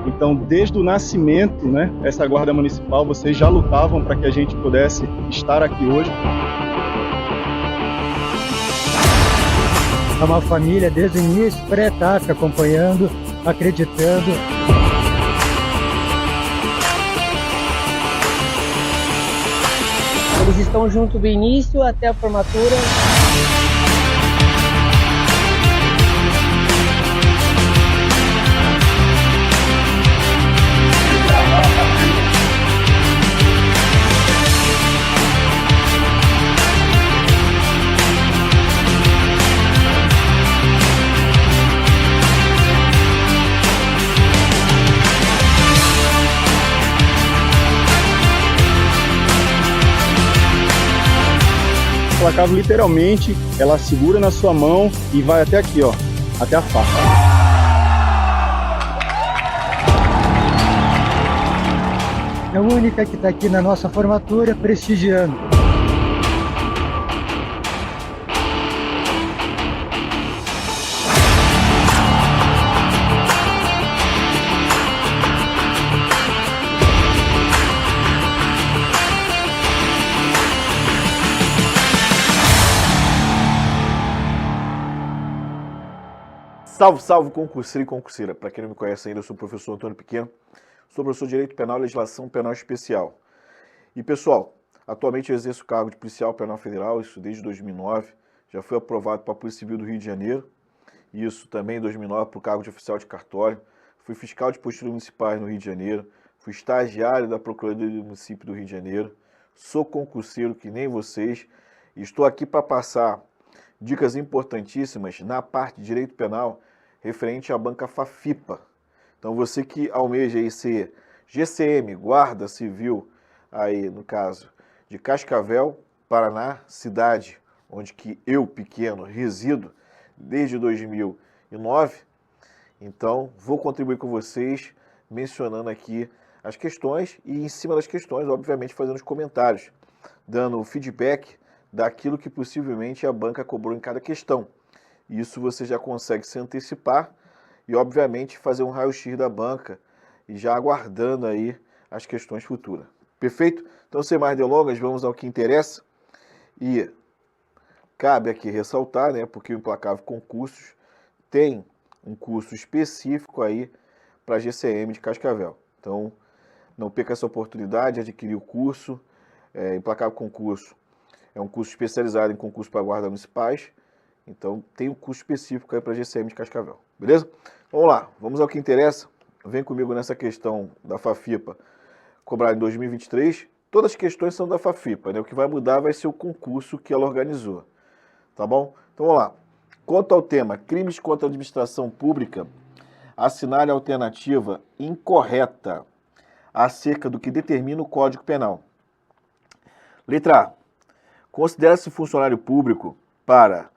Então, desde o nascimento, né, essa Guarda Municipal, vocês já lutavam para que a gente pudesse estar aqui hoje. É uma família desde o início, pré-TASC, acompanhando, acreditando. Eles estão junto do início até a formatura. A placava literalmente, ela segura na sua mão e vai até aqui, ó, até a faca. É a única que está aqui na nossa formatura, prestigiando. Salve, salve, concurseiro e concurseira. Para quem não me conhece ainda, eu sou o professor Antônio Pequeno, sou professor de Direito Penal e Legislação Penal Especial. E pessoal, atualmente eu exerço o cargo de policial penal federal, isso desde 2009, já fui aprovado para a Polícia Civil do Rio de Janeiro, isso também em 2009 para o cargo de oficial de cartório, fui fiscal de posturas municipais no Rio de Janeiro, fui estagiário da Procuradoria do Município do Rio de Janeiro, sou concurseiro que nem vocês, e estou aqui para passar dicas importantíssimas na parte de direito penal referente à banca FAFIPA. Então você que almeja aí ser GCM, Guarda Civil, aí no caso de Cascavel, Paraná, cidade onde que eu, pequeno, resido desde 2009, então vou contribuir com vocês mencionando aqui as questões e em cima das questões, obviamente, fazendo os comentários, dando feedback daquilo que possivelmente a banca cobrou em cada questão. Isso você já consegue se antecipar e, obviamente, fazer um raio-x da banca e já aguardando aí as questões futuras. Perfeito? Então, sem mais delongas, vamos ao que interessa. E cabe aqui ressaltar, né, porque o Implacável Concursos tem um curso específico aí para GCM de Cascavel. Então, não perca essa oportunidade de adquirir o curso. Implacável Concurso é um curso especializado em concurso para guardas municipais, então tem um curso específico aí para GCM de Cascavel, beleza? Vamos lá, vamos ao que interessa. Vem comigo nessa questão da FAFIPA cobrada em 2023. Todas as questões são da FAFIPA, né? O que vai mudar vai ser o concurso que ela organizou, tá bom? Então vamos lá. Quanto ao tema crimes contra a administração pública, assinale a alternativa incorreta acerca do que determina o Código Penal. Letra A. Considera-se funcionário público para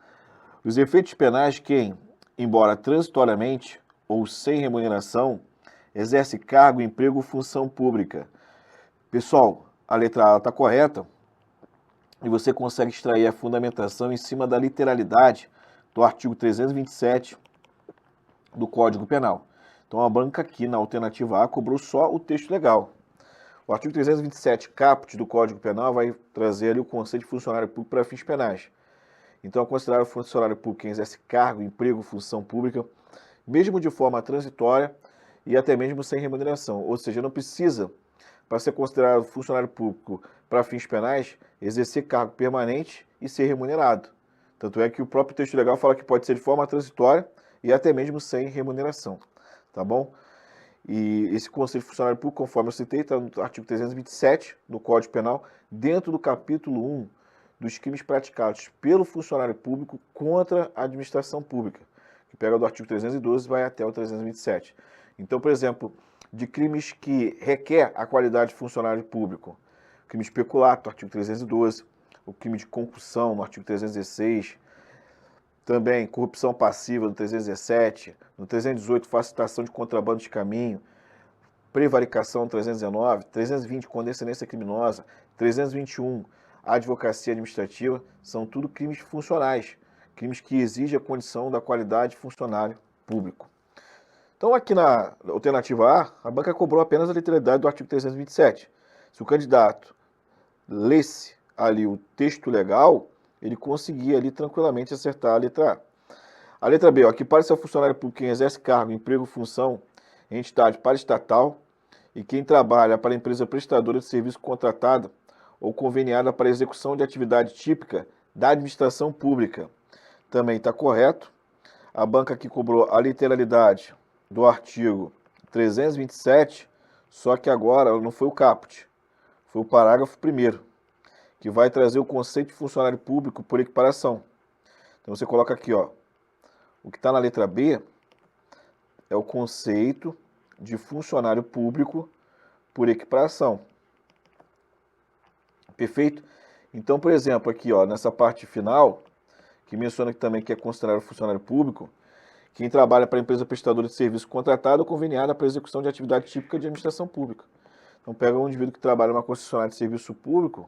os efeitos penais quem, embora transitoriamente ou sem remuneração, exerce cargo, emprego ou função pública. Pessoal, a letra A está correta e você consegue extrair a fundamentação em cima da literalidade do artigo 327 do Código Penal. Então a banca aqui na alternativa A cobrou só o texto legal. O artigo 327, caput do Código Penal, vai trazer ali o conceito de funcionário público para fins penais. Então, é considerado funcionário público quem exerce cargo, emprego, função pública, mesmo de forma transitória e até mesmo sem remuneração. Ou seja, não precisa, para ser considerado funcionário público para fins penais, exercer cargo permanente e ser remunerado. Tanto é que o próprio texto legal fala que pode ser de forma transitória e até mesmo sem remuneração. Tá bom? E esse conceito de funcionário público, conforme eu citei, está no artigo 327 do Código Penal, dentro do capítulo 1 dos crimes praticados pelo funcionário público contra a administração pública, que pega do artigo 312 e vai até o 327. Então, por exemplo, de crimes que requer a qualidade de funcionário público, crime de peculato, artigo 312, o crime de concussão, no artigo 316, também corrupção passiva, no 317, no 318, facilitação de contrabando de caminho, prevaricação, no 319, 320, condescendência criminosa, 321, advocacia administrativa, são tudo crimes funcionais, crimes que exigem a condição da qualidade de funcionário público. Então, aqui na alternativa A, a banca cobrou apenas a literalidade do artigo 327. Se o candidato lesse ali o texto legal, ele conseguia ali tranquilamente acertar a letra A. A letra B, ó, que para ser funcionário público quem exerce cargo, emprego, função em entidade paraestatal e quem trabalha para empresa prestadora de serviço contratada ou conveniada para execução de atividade típica da administração pública. Também está correto. A banca aqui cobrou a literalidade do artigo 327, só que agora não foi o caput, foi o parágrafo 1º, que vai trazer o conceito de funcionário público por equiparação. Então você coloca aqui, ó, o que está na letra B é o conceito de funcionário público por equiparação. Perfeito? Então, por exemplo, aqui, ó, nessa parte final, que menciona que também que é considerado funcionário público, quem trabalha para a empresa prestadora de serviço contratada ou conveniada para a execução de atividade típica de administração pública. Então, pega um indivíduo que trabalha numa concessionária de serviço público,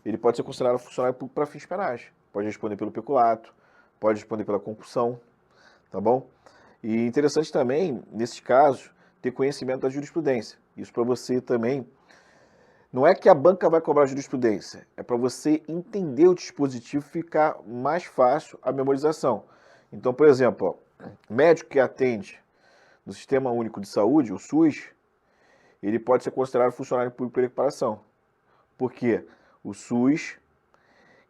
ele pode ser considerado funcionário público para fins penais. Pode responder pelo peculato, pode responder pela concussão, tá bom? E interessante também, nesses casos, ter conhecimento da jurisprudência. Isso para você também. Não é que a banca vai cobrar jurisprudência, é para você entender o dispositivo e ficar mais fácil a memorização. Então, por exemplo, ó, médico que atende no Sistema Único de Saúde, o SUS, ele pode ser considerado funcionário público por equiparação. Porque o SUS,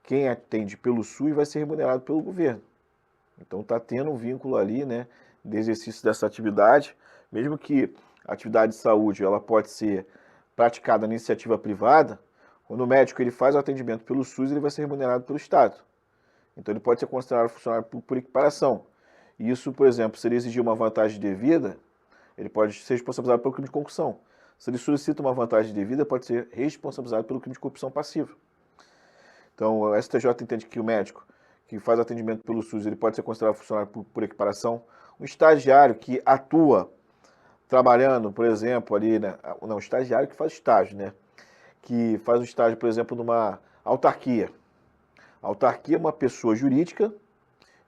quem atende pelo SUS vai ser remunerado pelo governo. Então está tendo um vínculo ali, né, de exercício dessa atividade, mesmo que a atividade de saúde ela pode ser praticada na iniciativa privada, quando o médico ele faz o atendimento pelo SUS, ele vai ser remunerado pelo Estado. Então ele pode ser considerado funcionário público por equiparação. E isso, por exemplo, se ele exigir uma vantagem devida, ele pode ser responsabilizado pelo crime de concussão. Se ele solicita uma vantagem devida, pode ser responsabilizado pelo crime de corrupção passiva. Então, o STJ entende que o médico que faz atendimento pelo SUS, ele pode ser considerado funcionário por equiparação. Um estagiário que atua trabalhando, por exemplo, ali, né? Não, estagiário que faz estágio, né? Que faz um estágio, por exemplo, numa autarquia. A autarquia é uma pessoa jurídica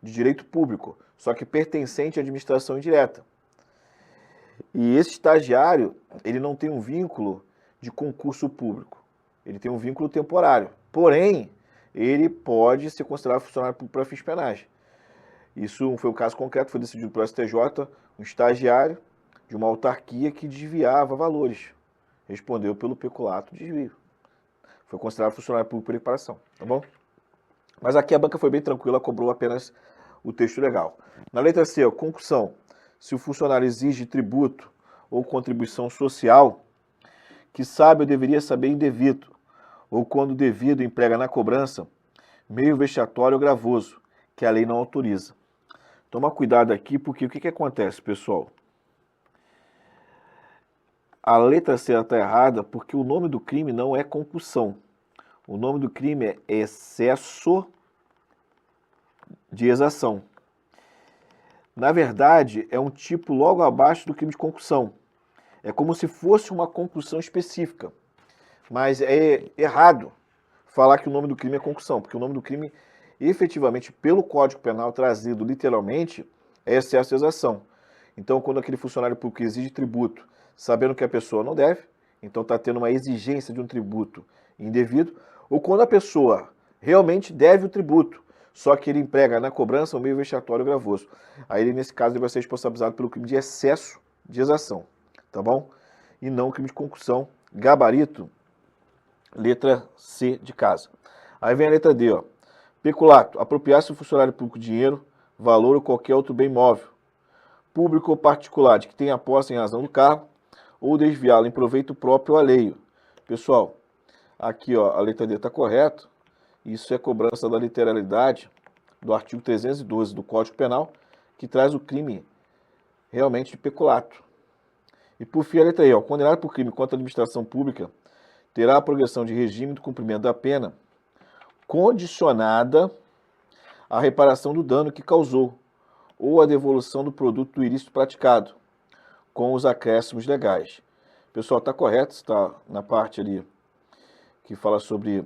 de direito público, só que pertencente à administração indireta. E esse estagiário, ele não tem um vínculo de concurso público. Ele tem um vínculo temporário. Porém, ele pode ser considerado funcionário público para fins penais. Isso foi o caso concreto, foi decidido pelo STJ, um estagiário de uma autarquia que desviava valores. Respondeu pelo peculato de desvio. Foi considerado funcionário público por equiparação, tá bom? Mas aqui a banca foi bem tranquila, cobrou apenas o texto legal. Na letra C, ó, concussão. Se o funcionário exige tributo ou contribuição social, que sabe ou deveria saber indevido, ou quando devido emprega na cobrança, meio vexatório ou gravoso, que a lei não autoriza. Toma cuidado aqui, porque o que acontece, pessoal? A letra C está errada porque o nome do crime não é concussão. O nome do crime é excesso de exação. Na verdade, é um tipo logo abaixo do crime de concussão. É como se fosse uma concussão específica. Mas é errado falar que o nome do crime é concussão, porque o nome do crime, efetivamente, pelo Código Penal, trazido literalmente, é excesso de exação. Então, quando aquele funcionário público exige tributo, sabendo que a pessoa não deve, então está tendo uma exigência de um tributo indevido, ou quando a pessoa realmente deve o tributo, só que ele emprega na cobrança um meio vexatório gravoso. Aí, ele, nesse caso, ele vai ser responsabilizado pelo crime de excesso de exação, tá bom? E não crime de concussão, gabarito, letra C de casa. Aí vem a letra D, ó. Peculato, apropriar-se do funcionário público dinheiro, valor ou qualquer outro bem móvel, público ou particular, de que tenha posse em razão do cargo, ou desviá-lo em proveito próprio ou alheio. Pessoal, aqui, ó, a letra D está correta. Isso é cobrança da literalidade do artigo 312 do Código Penal, que traz o crime realmente de peculato. E por fim, a letra E, ó, condenado por crime contra a administração pública, terá a progressão de regime do cumprimento da pena condicionada à reparação do dano que causou ou à devolução do produto do ilícito praticado, com os acréscimos legais. Pessoal, está correto, está na parte ali que fala sobre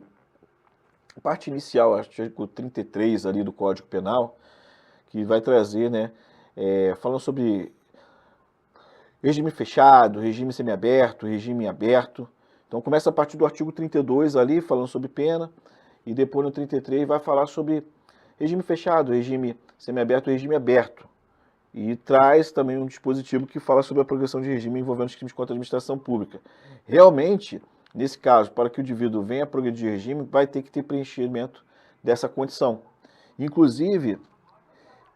a parte inicial, artigo 33 ali do Código Penal, que vai trazer, né, falando sobre regime fechado, regime semiaberto, regime aberto. Então começa a partir do artigo 32 ali, falando sobre pena, e depois no 33 vai falar sobre regime fechado, regime semiaberto e regime aberto. E traz também um dispositivo que fala sobre a progressão de regime envolvendo os crimes contra a administração pública. Realmente, nesse caso, para que o indivíduo venha a progredir de regime, vai ter que ter preenchimento dessa condição. Inclusive,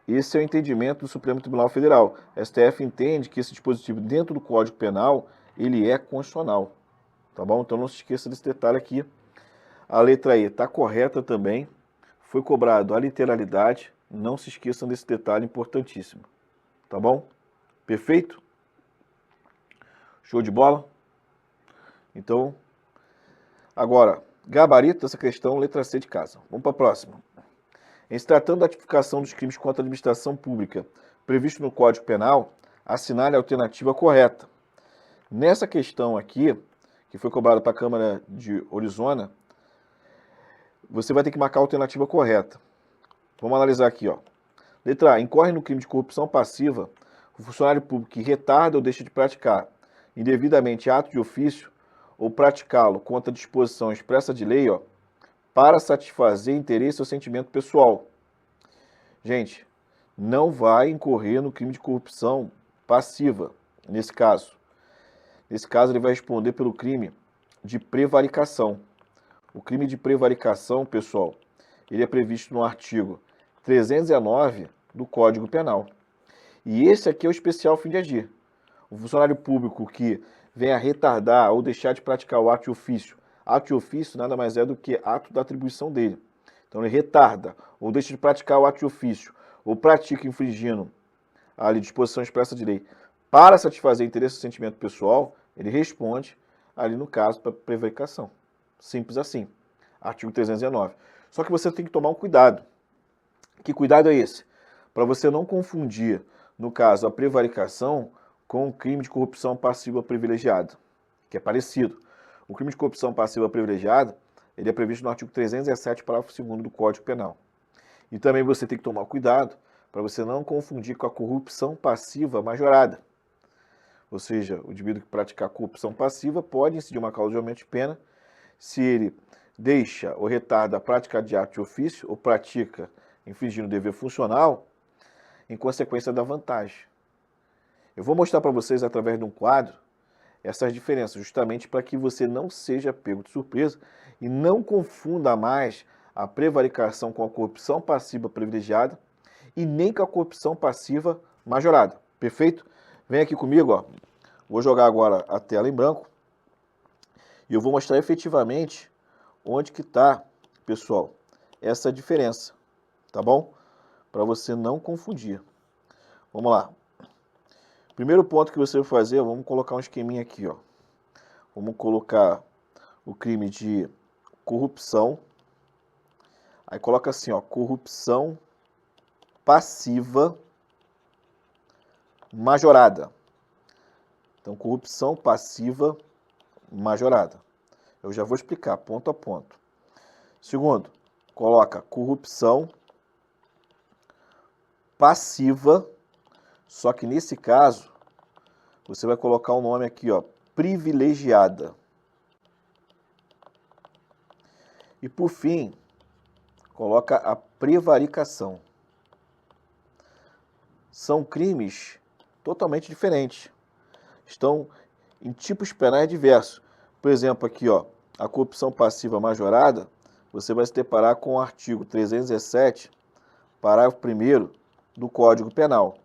esse é o entendimento do Supremo Tribunal Federal. A STF entende que esse dispositivo dentro do Código Penal, ele é constitucional. Tá bom? Então não se esqueça desse detalhe aqui. A letra E está correta também. Foi cobrado a literalidade. Não se esqueçam desse detalhe importantíssimo. Tá bom? Perfeito? Show de bola? Então, agora, gabarito dessa questão, letra C de casa. Vamos para a próxima. Em se tratando da tipificação dos crimes contra a administração pública previsto no Código Penal, assinale a alternativa correta. Nessa questão aqui, que foi cobrada para a Câmara de Orizona, você vai ter que marcar a alternativa correta. Vamos analisar aqui, ó. Letra A. Incorre no crime de corrupção passiva o funcionário público que retarda ou deixa de praticar indevidamente ato de ofício ou praticá-lo contra a disposição expressa de lei, ó, para satisfazer interesse ou sentimento pessoal. Gente, não vai incorrer no crime de corrupção passiva, nesse caso. Nesse caso, ele vai responder pelo crime de prevaricação. O crime de prevaricação, pessoal, ele é previsto no artigo 319 do Código Penal. E esse aqui é o especial fim de agir. O funcionário público que venha retardar ou deixar de praticar o ato de ofício. Ato de ofício nada mais é do que ato da atribuição dele. Então ele retarda ou deixa de praticar o ato de ofício ou pratica infringindo a disposição expressa de lei para satisfazer interesse ou sentimento pessoal, ele responde ali no caso para prevaricação. Simples assim. Artigo 319. Só que você tem que tomar um cuidado. Que cuidado é esse? Para você não confundir, no caso, a prevaricação com o crime de corrupção passiva privilegiada, que é parecido. O crime de corrupção passiva privilegiada, ele é previsto no artigo 317, parágrafo 2º do Código Penal. E também você tem que tomar cuidado para você não confundir com a corrupção passiva majorada. Ou seja, o indivíduo que praticar corrupção passiva pode incidir uma causa de aumento de pena se ele deixa ou retarda a prática de ato de ofício ou pratica infringindo o dever funcional em consequência da vantagem. Eu vou mostrar para vocês através de um quadro essas diferenças, justamente para que você não seja pego de surpresa e não confunda mais a prevaricação com a corrupção passiva privilegiada e nem com a corrupção passiva majorada. Perfeito? Vem aqui comigo, ó. Vou jogar agora a tela em branco e eu vou mostrar efetivamente onde que está, pessoal, essa diferença, tá bom? Para você não confundir. Vamos lá. Primeiro ponto que você vai fazer, vamos colocar um esqueminha aqui, ó. Vamos colocar o crime de corrupção. Aí coloca assim, ó, corrupção passiva majorada. Então, corrupção passiva majorada. Eu já vou explicar ponto a ponto. Segundo, coloca corrupção passiva, só que nesse caso, você vai colocar o nome aqui, ó, privilegiada. E por fim, coloca a prevaricação. São crimes totalmente diferentes. Estão em tipos penais diversos. Por exemplo, aqui, ó, a corrupção passiva majorada, você vai se deparar com o artigo 317, parágrafo 1º do Código Penal.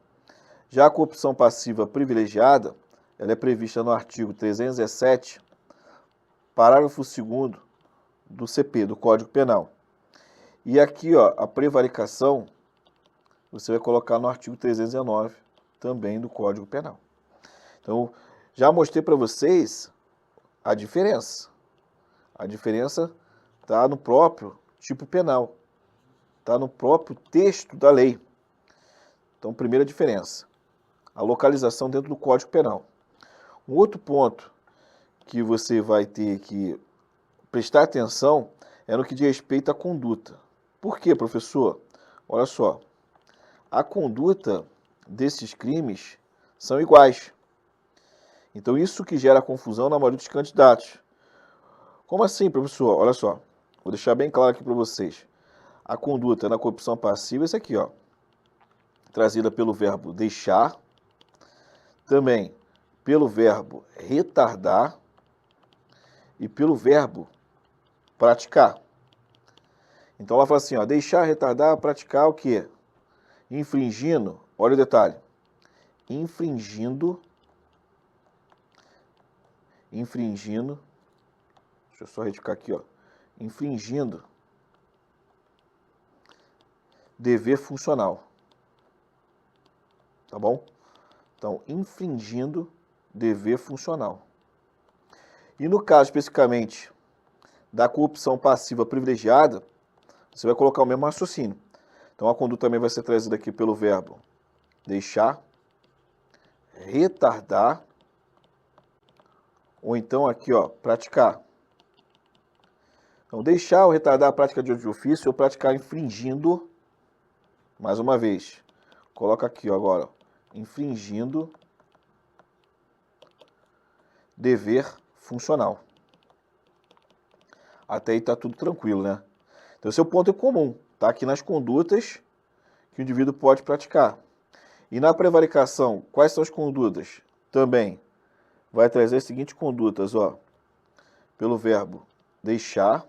Já a corrupção passiva privilegiada, ela é prevista no artigo 317, parágrafo 2º do CP, do Código Penal. E aqui, ó, a prevaricação, você vai colocar no artigo 319, também do Código Penal. Então, já mostrei para vocês a diferença. A diferença está no próprio tipo penal, está no próprio texto da lei. Então, primeira diferença, a localização dentro do Código Penal. Um outro ponto que você vai ter que prestar atenção é no que diz respeito à conduta. Por quê, professor? Olha só, a conduta desses crimes são iguais. Então, isso que gera confusão na maioria dos candidatos. Como assim, professor? Olha só, vou deixar bem claro aqui para vocês. A conduta na corrupção passiva é essa aqui, ó, trazida pelo verbo deixar, também pelo verbo retardar e pelo verbo praticar. Então ela fala assim, ó, deixar, retardar, praticar o quê? Infringindo, olha o detalhe, infringindo, deixa eu só retificar aqui, ó, infringindo dever funcional, tá bom? Então, infringindo dever funcional. E no caso, especificamente, da corrupção passiva privilegiada, você vai colocar o mesmo raciocínio. Então, a conduta também vai ser trazida aqui pelo verbo deixar, retardar, ou então aqui, ó, praticar. Então, deixar ou retardar a prática de ofício ou praticar infringindo, mais uma vez, coloca aqui, ó, agora, ó, infringindo dever funcional. Até aí está tudo tranquilo, né? Então esse é o ponto comum, tá aqui nas condutas que o indivíduo pode praticar. E na prevaricação, quais são as condutas? Também vai trazer as seguintes condutas, ó, pelo verbo deixar,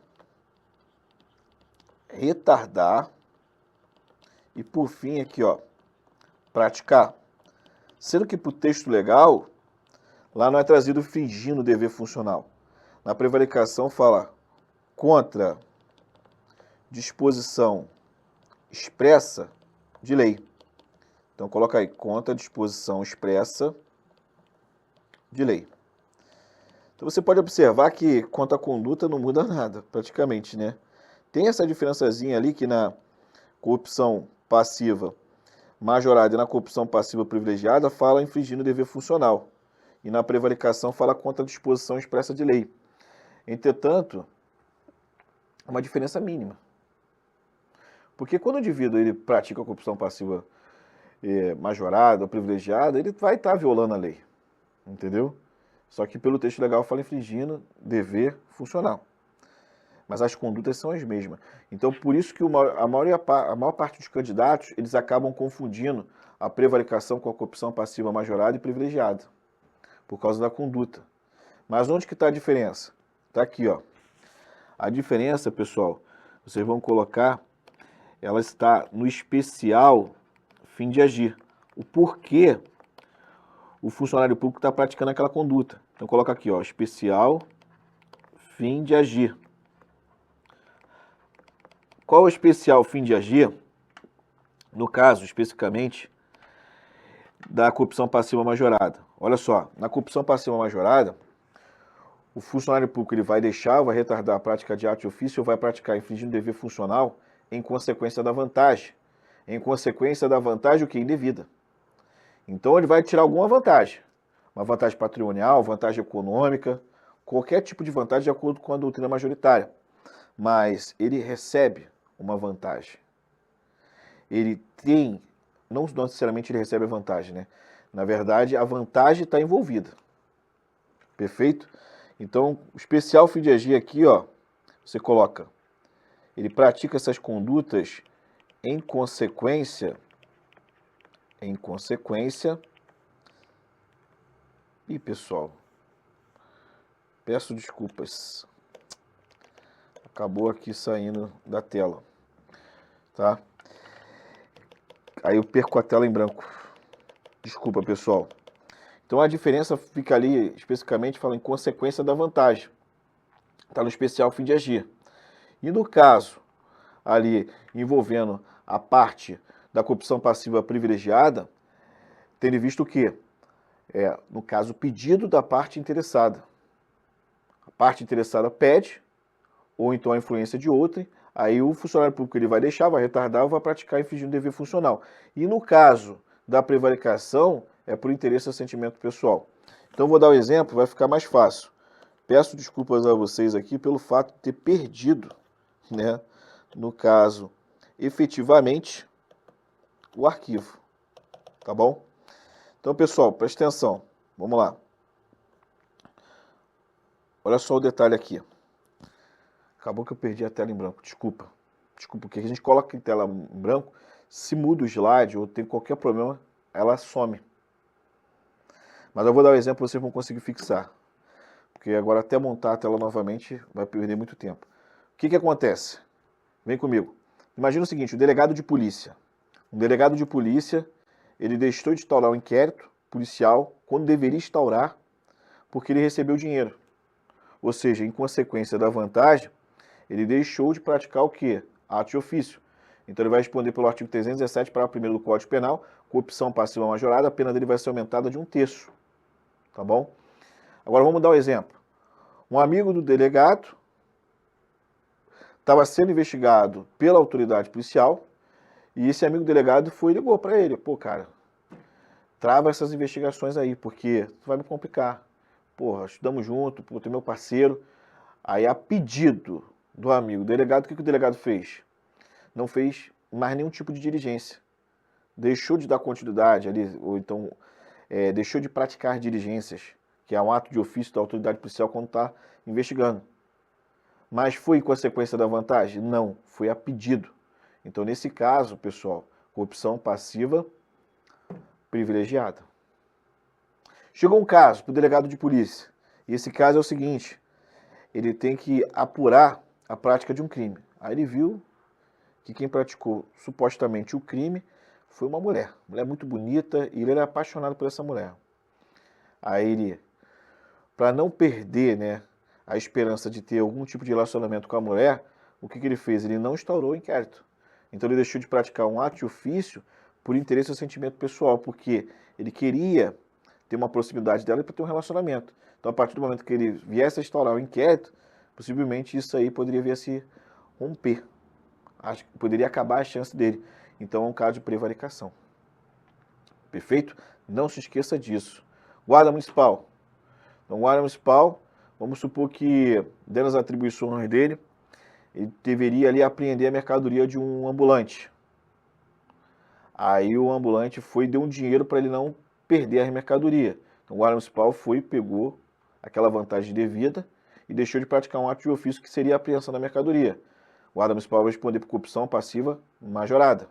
retardar e por fim aqui, ó, praticar. Sendo que para o texto legal, lá não é trazido fingindo dever funcional. Na prevaricação fala contra disposição expressa de lei. Então coloca aí, contra disposição expressa de lei. Então você pode observar que quanto à conduta não muda nada, praticamente, né? Tem essa diferençazinha ali que na corrupção passiva majorada e na corrupção passiva privilegiada fala infringindo dever funcional. E na prevaricação fala contra a disposição expressa de lei. Entretanto, é uma diferença mínima. Porque quando o indivíduo ele pratica a corrupção passiva majorada ou privilegiada, ele vai estar violando a lei. Entendeu? Só que pelo texto legal fala infringindo dever funcional. Mas as condutas são as mesmas. Então, por isso que a maior parte dos candidatos, eles acabam confundindo a prevaricação com a corrupção passiva majorada e privilegiada, por causa da conduta. Mas onde que está a diferença? Está aqui, ó. A diferença, pessoal, vocês vão colocar, ela está no especial fim de agir. O porquê o funcionário público está praticando aquela conduta. Então, coloca aqui, ó, especial fim de agir. Qual é o especial fim de agir? No caso, especificamente, da corrupção passiva majorada. Olha só, na corrupção passiva majorada, o funcionário público ele vai deixar, vai retardar a prática de ato de ofício ou vai praticar infringindo dever funcional em consequência da vantagem. Em consequência da vantagem o que? Indevida. Então ele vai tirar alguma vantagem. Uma vantagem patrimonial, vantagem econômica, qualquer tipo de vantagem de acordo com a doutrina majoritária. Mas ele recebe uma vantagem. Ele tem, não necessariamente ele recebe a vantagem, né? Na verdade, a vantagem está envolvida. Perfeito? Então, o especial fim de agir aqui, ó, você coloca, ele pratica essas condutas em consequência, e pessoal, peço desculpas, acabou aqui saindo da tela, tá? Aí eu perco a tela em branco, desculpa pessoal. Então a diferença fica ali, especificamente, fala em consequência da vantagem. Está no especial fim de agir. E no caso, ali, envolvendo a parte da corrupção passiva privilegiada, tendo visto o quê? No caso, o pedido da parte interessada. A parte interessada pede, ou então a influência de outrem, aí o funcionário público ele vai deixar, vai retardar ou vai praticar infringindo dever funcional. E no caso da prevaricação, é por interesse ou sentimento pessoal. Então vou dar um exemplo, vai ficar mais fácil. Peço desculpas a vocês aqui pelo fato de ter perdido, né, no caso, efetivamente, o arquivo. Tá bom? Então, pessoal, presta atenção. Vamos lá. olha só o detalhe aqui. Acabou que eu perdi a tela em branco, desculpa. Desculpa, porque a gente coloca em tela em branco, se muda o slide ou tem qualquer problema, ela some. Mas eu vou dar um exemplo, vocês vão conseguir fixar. Porque agora até montar a tela novamente vai perder muito tempo. O que acontece? Vem comigo. Imagina o seguinte, o delegado de polícia. Um delegado de polícia, ele deixou de instaurar um inquérito policial quando deveria instaurar, porque ele recebeu dinheiro. Ou seja, em consequência da vantagem, ele deixou de praticar o quê? Ato de ofício. Então ele vai responder pelo artigo 317, parágrafo 1º do Código Penal, corrupção passiva majorada, a pena dele vai ser aumentada de 1/3. Tá bom? Agora vamos dar um exemplo. Um amigo do delegado estava sendo investigado pela autoridade policial e esse amigo delegado foi e ligou para ele. Pô, cara, trava essas investigações aí, porque tu vai me complicar. Porra, estudamos junto, tu é meu parceiro. Aí, a pedido do amigo delegado, o que o delegado fez? Não fez mais nenhum tipo de diligência. Deixou de dar continuidade ali, ou então deixou de praticar diligências, que é um ato de ofício da autoridade policial quando está investigando. Mas foi em consequência da vantagem? Não, foi a pedido. Então, nesse caso, pessoal, corrupção passiva privilegiada. Chegou um caso para o delegado de polícia. E esse caso é o seguinte, ele tem que apurar a prática de um crime. Aí ele viu que quem praticou supostamente o crime foi uma mulher muito bonita, e ele era apaixonado por essa mulher. Aí ele, para não perder, né, a esperança de ter algum tipo de relacionamento com a mulher, o que ele fez? Ele não instaurou o inquérito. Então ele deixou de praticar um ato de ofício por interesse ou sentimento pessoal, porque ele queria ter uma proximidade dela para ter um relacionamento. Então, a partir do momento que ele viesse a instaurar o inquérito, possivelmente isso aí poderia vir a se romper. Poderia acabar a chance dele. Então, é um caso de prevaricação. Perfeito? Não se esqueça disso. Guarda Municipal. Então, Guarda Municipal, vamos supor que, dentro das atribuições dele, ele deveria ali apreender a mercadoria de um ambulante. Aí o ambulante foi e deu um dinheiro para ele não perder a mercadoria. Então, o Guarda Municipal foi e pegou aquela vantagem devida e deixou de praticar um ato de ofício que seria a apreensão da mercadoria. O Guarda Municipal vai responder por corrupção passiva majorada.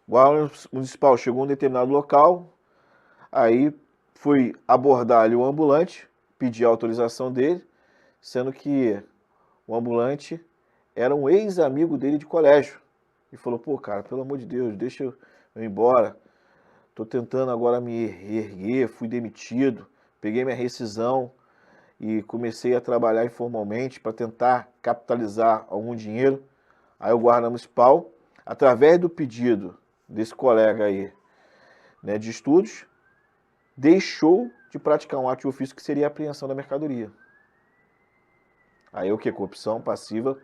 O Guarda Municipal chegou a um determinado local, aí foi abordar ali o ambulante, pedir a autorização dele, sendo que o ambulante era um ex-amigo dele de colégio. E falou, pô, cara, pelo amor de Deus, deixa eu ir embora. Tô tentando agora me reerguer, fui demitido, peguei minha rescisão e comecei a trabalhar informalmente para tentar capitalizar algum dinheiro. Aí o Guarda Municipal, através do pedido desse colega aí, né, de estudos, deixou de praticar um ato de ofício que seria a apreensão da mercadoria. Aí o que? Corrupção passiva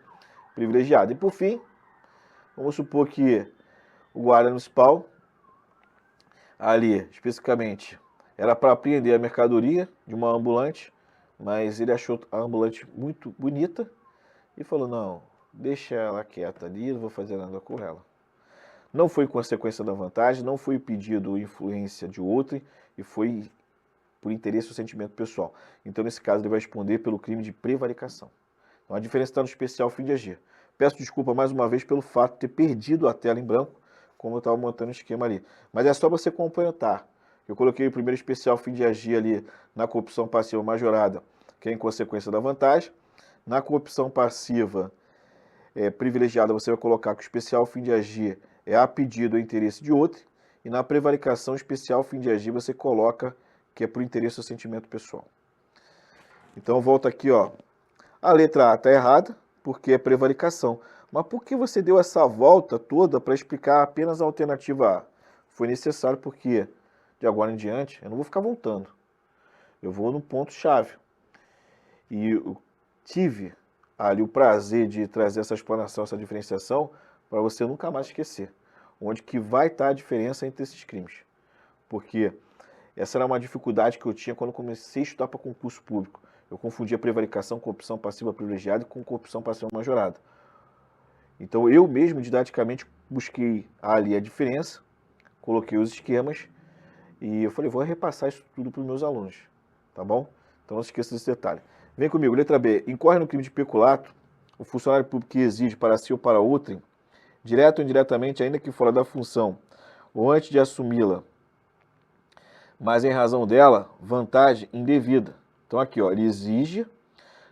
privilegiada. E por fim, vamos supor que o Guarda Municipal, ali, especificamente, era para apreender a mercadoria de uma ambulante, mas ele achou a ambulante muito bonita e falou, não, deixa ela quieta ali, não vou fazer nada com ela. Não foi consequência da vantagem, não foi pedido ou influência de outro, e foi por interesse ou sentimento pessoal. Então, nesse caso, ele vai responder pelo crime de prevaricação. Então, a diferença está no especial fim de agir. Peço desculpa mais uma vez pelo fato de ter perdido a tela em branco, como eu estava montando o esquema ali. Mas é só você complementar. Eu coloquei o primeiro especial fim de agir ali na corrupção passiva majorada, que é em consequência da vantagem. Na corrupção passiva privilegiada, você vai colocar que o especial fim de agir é a pedido ou interesse de outro. E na prevaricação, especial fim de agir, você coloca que é por interesse ou sentimento pessoal. Então, volta aqui, ó. A letra A está errada, porque é prevaricação. Mas por que você deu essa volta toda para explicar apenas a alternativa A? Foi necessário porque, de agora em diante, eu não vou ficar voltando. Eu vou no ponto-chave. E eu tive ali o prazer de trazer essa explanação, essa diferenciação, para você nunca mais esquecer. Onde que vai estar a diferença entre esses crimes. Porque essa era uma dificuldade que eu tinha quando eu comecei a estudar para concurso público. Eu confundia prevaricação, corrupção passiva privilegiada com corrupção passiva majorada. Então eu mesmo, didaticamente, busquei ali a diferença, coloquei os esquemas e eu falei, vou repassar isso tudo para os meus alunos, tá bom? Então não se esqueça desse detalhe. Vem comigo, letra B. Incorre no crime de peculato o funcionário público que exige para si ou para outrem, direto ou indiretamente, ainda que fora da função, ou antes de assumi-la, mas em razão dela, vantagem indevida. Então aqui, ó, ele exige,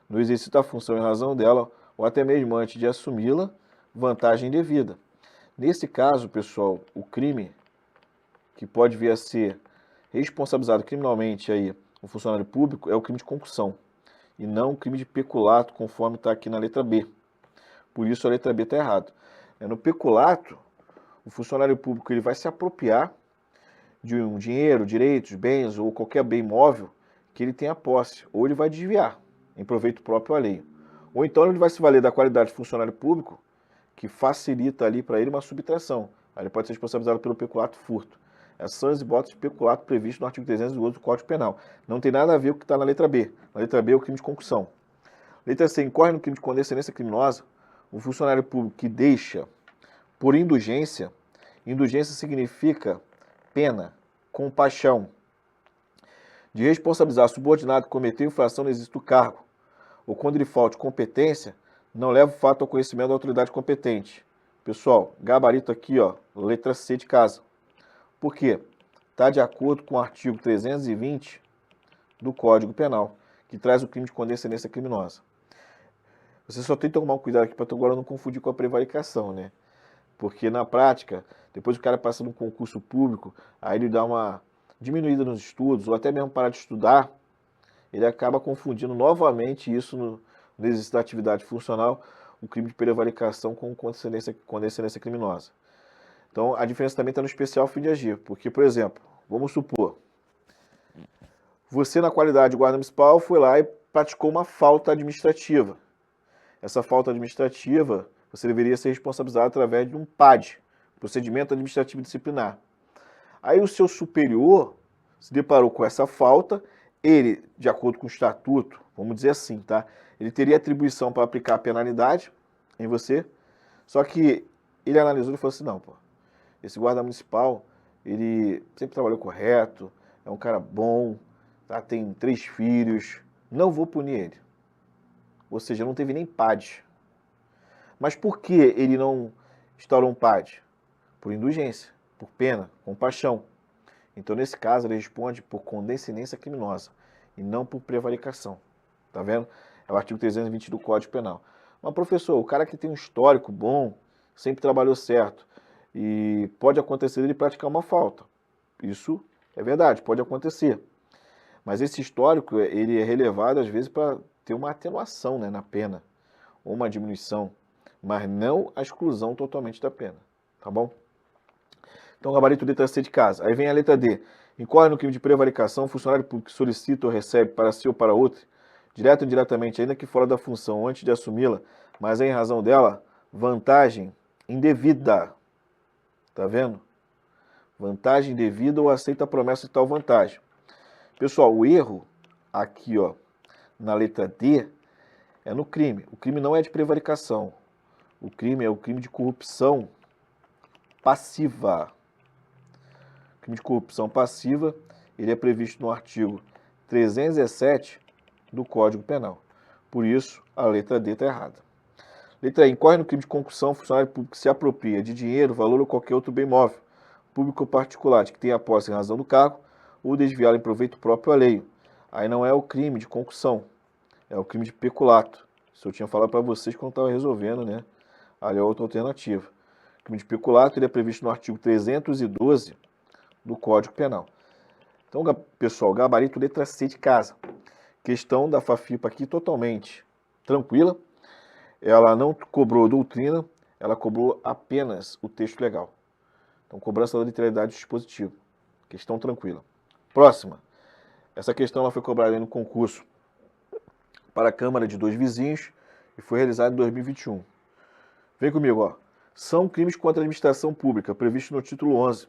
no exercício da função em razão dela, ou até mesmo antes de assumi-la, vantagem indevida. Nesse caso, pessoal, o crime que pode vir a ser responsabilizado criminalmente aí, o funcionário público, é o crime de concussão, e não o crime de peculato, conforme está aqui na letra B. Por isso a letra B está errada. No peculato, o funcionário público ele vai se apropriar de um dinheiro, direitos, bens ou qualquer bem móvel que ele tenha posse, ou ele vai desviar em proveito próprio alheio. Ou então ele vai se valer da qualidade de funcionário público que facilita ali para ele uma subtração. Aí ele pode ser responsabilizado pelo peculato furto. Essas são as hipóteses de peculato previstas no artigo 312 do Código Penal. Não tem nada a ver com o que está na letra B. Na letra B é o crime de concussão. Letra C. Incorre no crime de condescendência criminosa o funcionário público que deixa por indulgência. Indulgência significa pena, compaixão, de responsabilizar subordinado que cometeu infração no exercício do cargo, ou quando ele falte competência, não leva o fato ao conhecimento da autoridade competente. Pessoal, gabarito aqui, ó, letra C de casa. Por quê? Está de acordo com o artigo 320 do Código Penal, que traz o crime de condescendência criminosa. Você só tem que tomar um cuidado aqui para agora não confundir com a prevaricação, né? Porque na prática, depois o cara passa num concurso público, aí ele dá uma diminuída nos estudos, ou até mesmo parar de estudar, ele acaba confundindo novamente isso no exercício da atividade funcional, o crime de prevaricação com condescendência criminosa. Então, a diferença também está no especial fim de agir, porque, por exemplo, vamos supor, você na qualidade de guarda municipal foi lá e praticou uma falta administrativa. Essa falta administrativa, você deveria ser responsabilizado através de um PAD, procedimento administrativo disciplinar. Aí o seu superior se deparou com essa falta, ele, de acordo com o estatuto, vamos dizer assim, tá? Ele teria atribuição para aplicar a penalidade em você, só que ele analisou e falou assim, não, pô, esse guarda municipal, ele sempre trabalhou correto, é um cara bom, tá? Tem 3 filhos, não vou punir ele. Ou seja, não teve nem PAD. Mas por que ele não instaurou um PAD? Por indulgência, por pena, compaixão. Então, nesse caso, ele responde por condescendência criminosa e não por prevaricação. Tá vendo? É o artigo 320 do Código Penal. Mas, professor, o cara que tem um histórico bom, sempre trabalhou certo, e pode acontecer ele praticar uma falta. Isso é verdade, pode acontecer. Mas esse histórico, ele é relevado, às vezes, para ter uma atenuação, né, na pena, ou uma diminuição, mas não a exclusão totalmente da pena. Tá bom? Então, gabarito letra C de casa. Aí vem a letra D. Incorre no crime de prevaricação, funcionário público que solicita ou recebe para si ou para outro, direto ou indiretamente, ainda que fora da função, antes de assumi-la, mas em razão dela, vantagem indevida. Tá vendo? Vantagem indevida ou aceita a promessa de tal vantagem. Pessoal, o erro aqui, ó, na letra D, é no crime. O crime não é de prevaricação. O crime é o crime de corrupção passiva. O crime de corrupção passiva, ele é previsto no artigo 317 do Código Penal. Por isso, a letra D está errada. Letra E. Incorre no crime de concussão, funcionário público que se apropria de dinheiro, valor ou qualquer outro bem móvel, público ou particular, de que tenha posse em razão do cargo, ou desviá-lo em proveito próprio alheio. Aí não é o crime de concussão, é o crime de peculato. Isso eu tinha falado para vocês quando estava resolvendo, né? Ali é outra alternativa. O crime de peculato ele é previsto no artigo 312 do Código Penal. Então, pessoal, gabarito letra C de casa. Questão da FAFIPA aqui totalmente tranquila. Ela não cobrou doutrina, ela cobrou apenas o texto legal. Então, cobrança da literalidade do dispositivo. Questão tranquila. Próxima. Essa questão ela foi cobrada no concurso para a Câmara de 2 Vizinhos e foi realizada em 2021. Vem comigo, ó. São crimes contra a administração pública, previstos no título 11,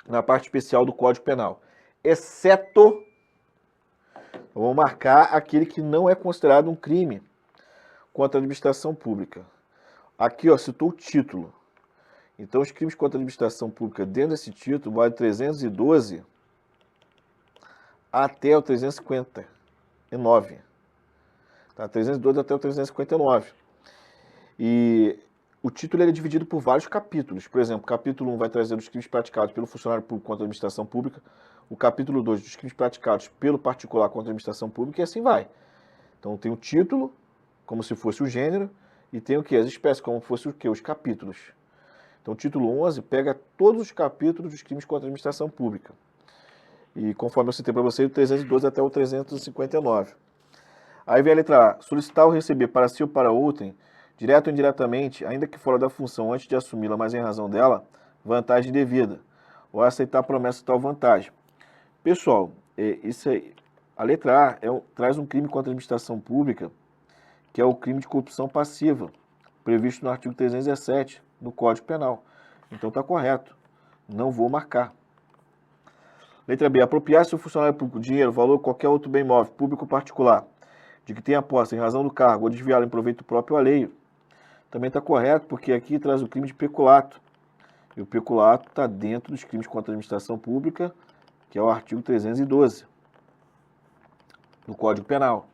na parte especial do Código Penal. Exceto, vamos marcar aquele que não é considerado um crime contra a administração pública. Aqui, ó, citou o título. Então, os crimes contra a administração pública dentro desse título vai de 312 até o 359. Tá? 312 até o 359. E o título ele é dividido por vários capítulos. Por exemplo, o capítulo 1 vai trazer os crimes praticados pelo funcionário público contra a administração pública. O capítulo 2 dos crimes praticados pelo particular contra a administração pública, e assim vai. Então tem o título, como se fosse o gênero, e tem o que? As espécies, como se fosse o que? Os capítulos. Então o título 11 pega todos os capítulos dos crimes contra a administração pública. E conforme eu citei para vocês, do 312 até o 359. Aí vem a letra A. Solicitar ou receber para si ou para outrem, direto ou indiretamente, ainda que fora da função antes de assumi-la, mas em razão dela, vantagem devida. Ou aceitar a promessa de tal vantagem. Pessoal, isso aí, a letra A traz um crime contra a administração pública, que é o crime de corrupção passiva, previsto no artigo 317 do Código Penal. Então está correto. Não vou marcar. Letra B. Apropriar-se o funcionário público dinheiro, valor ou qualquer outro bem móvel, público ou particular, de que tenha posse em razão do cargo ou desviá-lo em proveito próprio ou alheio. Também está correto, porque aqui traz o crime de peculato. E o peculato está dentro dos crimes contra a administração pública, que é o artigo 312 do Código Penal.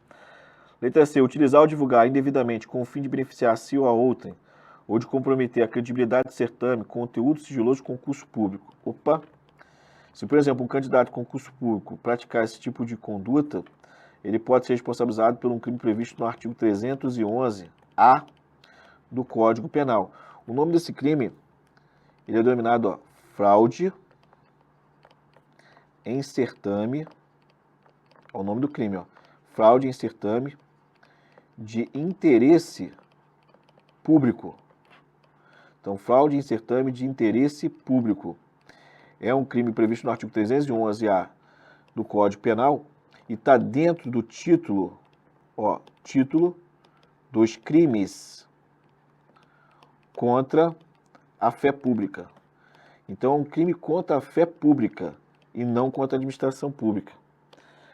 Letra C. Utilizar ou divulgar indevidamente com o fim de beneficiar a si ou a outrem, ou de comprometer a credibilidade do certame, conteúdo sigiloso de concurso público. Opa! Se, por exemplo, um candidato de concurso público praticar esse tipo de conduta, ele pode ser responsabilizado por um crime previsto no artigo 311-A do Código Penal. O nome desse crime ele é denominado fraude em certame, é o nome do crime, fraude em certame de interesse público. Então, fraude em certame de interesse público é um crime previsto no artigo 311-A do Código Penal e está dentro do título, título dos crimes contra a fé pública. Então, é um crime contra a fé pública e não contra a administração pública.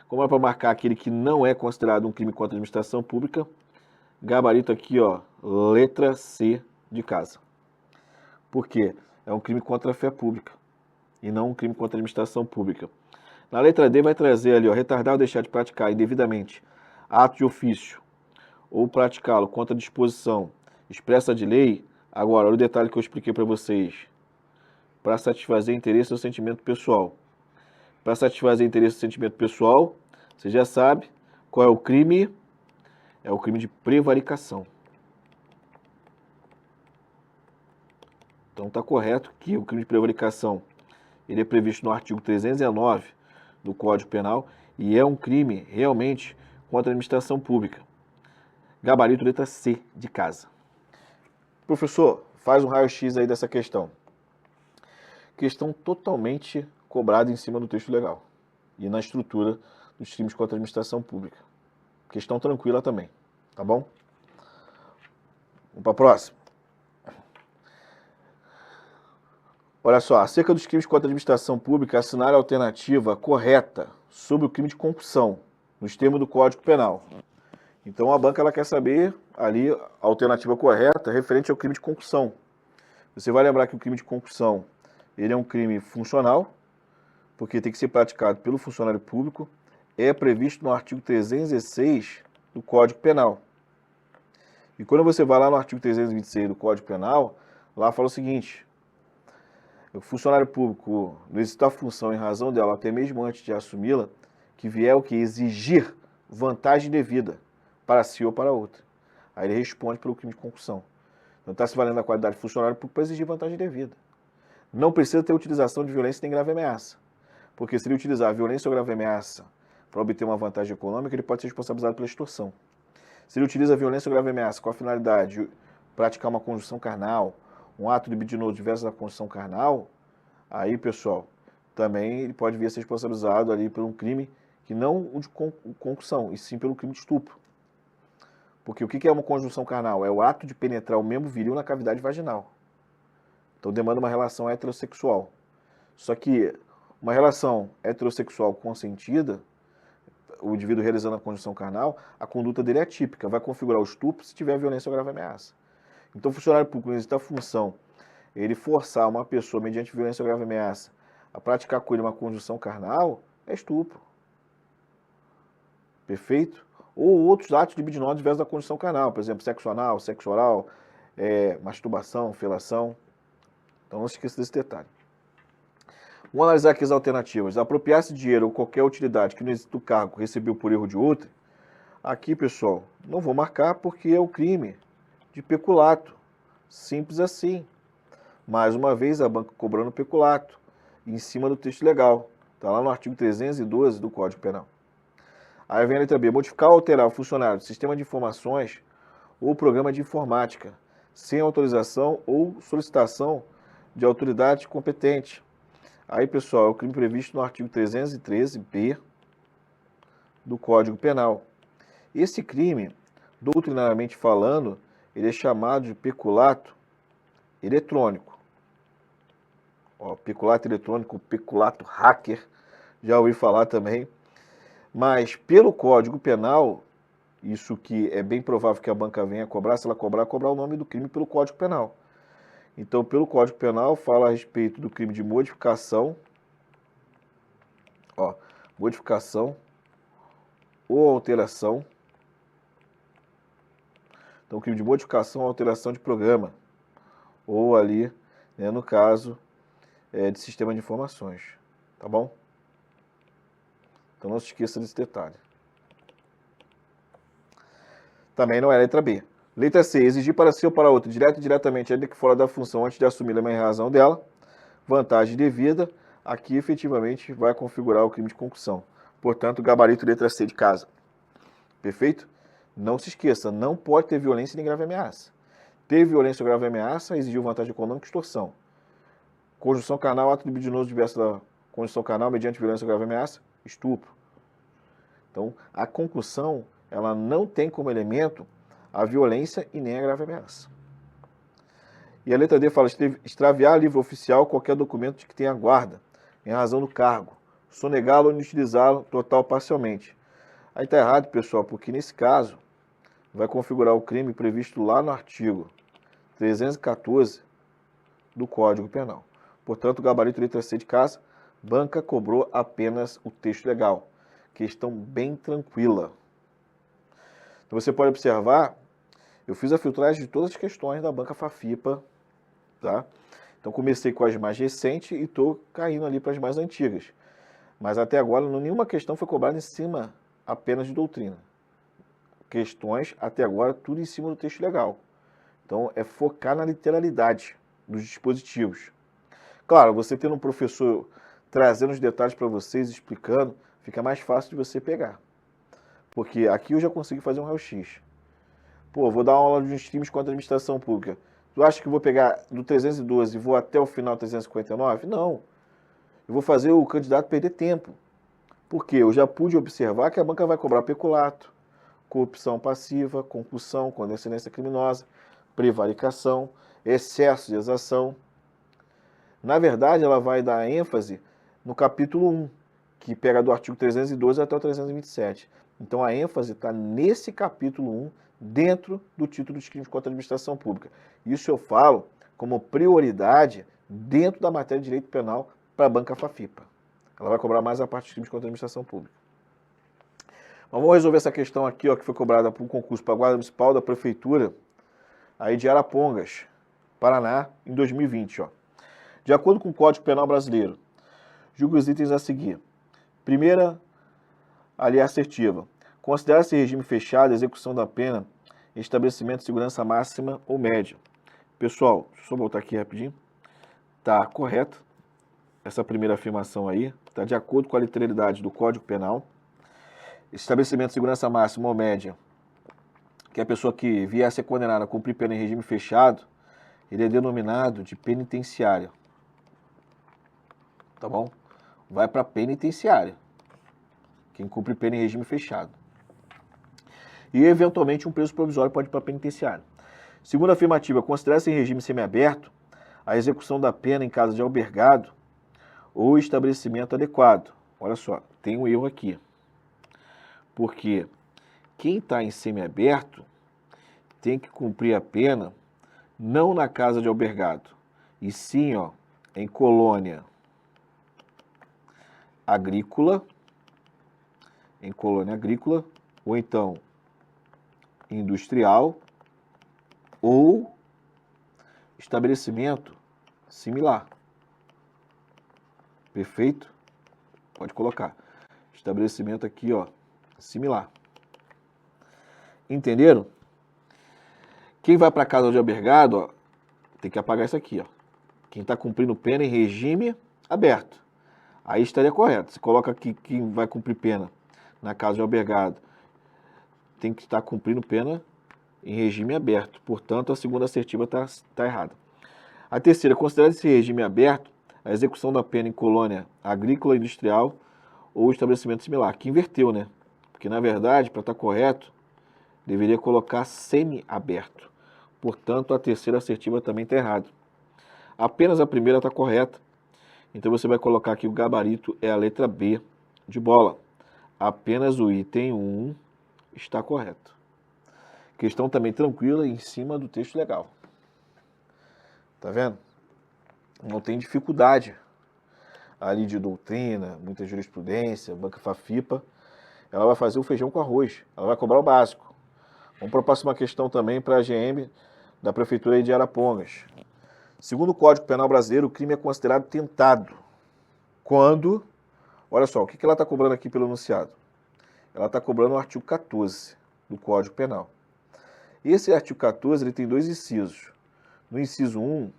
Como é para marcar aquele que não é considerado um crime contra a administração pública, gabarito aqui, letra C de casa. Por quê? É um crime contra a fé pública e não um crime contra a administração pública. Na letra D vai trazer ali, retardar ou deixar de praticar indevidamente ato de ofício ou praticá-lo contra a disposição expressa de lei. Agora, olha o detalhe que eu expliquei para vocês. Para satisfazer interesse ou sentimento pessoal. Para satisfazer interesse ou sentimento pessoal, você já sabe qual é o crime? É o crime de prevaricação. Então está correto que o crime de prevaricação ele é previsto no artigo 309 do Código Penal e é um crime realmente contra a administração pública. Gabarito letra C de casa. Professor, faz um raio-x aí dessa questão. Questão totalmente cobrada em cima do texto legal e na estrutura dos crimes contra a administração pública. Questão tranquila também, tá bom? Vamos para a próxima. Olha só, acerca dos crimes contra a administração pública, assinar a alternativa correta sobre o crime de concussão, nos termos do Código Penal. Então a banca ela quer saber ali a alternativa correta referente ao crime de concussão. Você vai lembrar que o crime de concussão ele é um crime funcional, porque tem que ser praticado pelo funcionário público, é previsto no artigo 316 do Código Penal. E quando você vai lá no artigo 326 do Código Penal, lá fala o seguinte: o funcionário público, no exercício da função em razão dela, até mesmo antes de assumi-la, que vier o que? Exigir vantagem devida para si ou para outra. Aí ele responde pelo crime de concussão. Então está se valendo da qualidade de funcionário público para exigir vantagem devida. Não precisa ter utilização de violência nem grave ameaça. Porque se ele utilizar violência ou grave ameaça para obter uma vantagem econômica, ele pode ser responsabilizado pela extorsão. Se ele utiliza violência ou grave ameaça com a finalidade de praticar uma conjunção carnal, um ato libidinoso diverso da conjunção carnal, aí, pessoal, também ele pode vir a ser responsabilizado ali por um crime que não o de concussão, e sim pelo crime de estupro. Porque o que é uma conjunção carnal? É o ato de penetrar o membro viril na cavidade vaginal. Então demanda uma relação heterossexual. Só que uma relação heterossexual consentida, o indivíduo realizando a conjunção carnal, a conduta dele é atípica, vai configurar o estupro se tiver violência ou grave ameaça. Então o funcionário público, no exercício da função, ele forçar uma pessoa, mediante violência ou grave ameaça, a praticar com ele uma conjunção carnal, é estupro. Perfeito? ou outros atos libidinosos diversos da condição carnal, por exemplo, sexo anal, sexo oral, masturbação, felação. Então não se esqueça desse detalhe. Vamos analisar aqui as alternativas. Apropriar-se de dinheiro ou qualquer utilidade que no êxito do cargo recebeu por erro de outra. Aqui, pessoal, não vou marcar porque é o crime de peculato. Simples assim. Mais uma vez, a banca cobrando peculato em cima do texto legal. Está lá no artigo 312 do Código Penal. Aí vem a letra B. Modificar ou alterar o funcionário do sistema de informações ou programa de informática, sem autorização ou solicitação de autoridade competente. Aí, pessoal, é o crime previsto no artigo 313b do Código Penal. Esse crime, doutrinariamente falando, ele é chamado de peculato eletrônico. Ó, peculato eletrônico, peculato hacker, já ouvi falar também. Mas pelo Código Penal, isso que é bem provável que a banca venha cobrar, se ela cobrar o nome do crime pelo Código Penal. Então, pelo Código Penal, fala a respeito do crime de modificação, modificação ou alteração. Então, crime de modificação ou alteração de programa, ou ali, né, no caso, de sistema de informações, tá bom? Então, não se esqueça desse detalhe. Também não é a letra B. Letra C. Exigir para si ou para outro, direto ou diretamente, ainda que fora da função, antes de assumir a meia razão dela. Vantagem devida. Aqui, efetivamente, vai configurar o crime de concussão. Portanto, gabarito letra C de casa. Perfeito? Não se esqueça, não pode ter violência nem grave ameaça. Ter violência ou grave ameaça exigiu vantagem econômica e extorsão. Conjunção carnal, ato libidinoso diverso da conjunção carnal mediante violência ou grave ameaça, estupro. Então, a concussão, ela não tem como elemento a violência e nem a grave ameaça. E a letra D fala, extraviar livro oficial qualquer documento de que tenha guarda, em razão do cargo, sonegá-lo ou inutilizá-lo total ou parcialmente. Aí está errado, pessoal, porque nesse caso vai configurar o crime previsto lá no artigo 314 do Código Penal. Portanto, o gabarito letra C de casa, banca cobrou apenas o texto legal. Questão bem tranquila. Então, você pode observar, eu fiz a filtragem de todas as questões da banca FAFIPA, tá? Então, comecei com as mais recentes e estou caindo ali para as mais antigas. Mas até agora, nenhuma questão foi cobrada em cima apenas de doutrina. Questões, até agora, tudo em cima do texto legal. Então, é focar na literalidade dos dispositivos. Claro, você tendo um professor trazendo os detalhes para vocês, explicando, fica mais fácil de você pegar. Porque aqui eu já consigo fazer um raio-x. Pô, vou dar uma aula de uns crimes contra a administração pública. Tu acha que eu vou pegar do 312 e vou até o final 359? Não. Eu vou fazer o candidato perder tempo. Porque eu já pude observar que a banca vai cobrar peculato, corrupção passiva, concussão, condescendência criminosa, prevaricação, excesso de exação. Na verdade, ela vai dar ênfase no capítulo 1, que pega do artigo 312 até o 327. Então, a ênfase está nesse capítulo 1, dentro do título de crimes contra a administração pública. Isso eu falo como prioridade dentro da matéria de direito penal para a banca FAFIPA. Ela vai cobrar mais a parte de crimes contra a administração pública. Mas vamos resolver essa questão aqui, ó, que foi cobrada por um concurso para a Guarda Municipal da Prefeitura aí de Arapongas, Paraná, em 2020. Ó. De acordo com o Código Penal Brasileiro, julgo os itens a seguir. Primeira, ali assertiva. Considera-se regime fechado a execução da pena em estabelecimento de segurança máxima ou média. Pessoal, deixa eu só voltar aqui rapidinho. Tá correto. Essa primeira afirmação aí está de acordo com a literalidade do Código Penal. Estabelecimento de segurança máxima ou média, que é a pessoa que vier a ser condenada a cumprir pena em regime fechado, ele é denominado de penitenciária. Tá bom? Vai para penitenciária. Quem cumpre pena em regime fechado. E, eventualmente, um preso provisório pode ir para penitenciária. Segunda afirmativa, considera-se em regime semiaberto a execução da pena em casa de albergado ou estabelecimento adequado. Olha só, tem um erro aqui. Porque quem está em semiaberto tem que cumprir a pena não na casa de albergado, e sim, ó, em colônia agrícola, ou então industrial ou estabelecimento similar. Perfeito? Pode colocar. Estabelecimento aqui, ó, similar. Entenderam? Quem vai para casa de albergado, ó, tem que apagar isso aqui, ó. Quem está cumprindo pena em regime aberto. Aí estaria correto. Você coloca aqui quem vai cumprir pena na casa de albergado. Tem que estar cumprindo pena em regime aberto. Portanto, a segunda assertiva está errada. A terceira, considera esse regime aberto a execução da pena em colônia agrícola, industrial ou estabelecimento similar. Aqui inverteu, né? Porque, na verdade, para estar correto, deveria colocar semi-aberto. Portanto, a terceira assertiva também está errada. Apenas a primeira está correta. Então, você vai colocar aqui o gabarito é a letra B de bola. Apenas o item 1 está correto. Questão também tranquila em cima do texto legal. Tá vendo? Não tem dificuldade ali de doutrina, muita jurisprudência, banca FAFIPA. Ela vai fazer o feijão com arroz. Ela vai cobrar o básico. Vamos para a próxima questão também para a GM da Prefeitura de Arapongas. Segundo o Código Penal Brasileiro, o crime é considerado tentado quando... Olha só, o que ela está cobrando aqui pelo enunciado? Ela está cobrando o artigo 14 do Código Penal. Esse artigo 14 ele tem dois incisos. No inciso 1,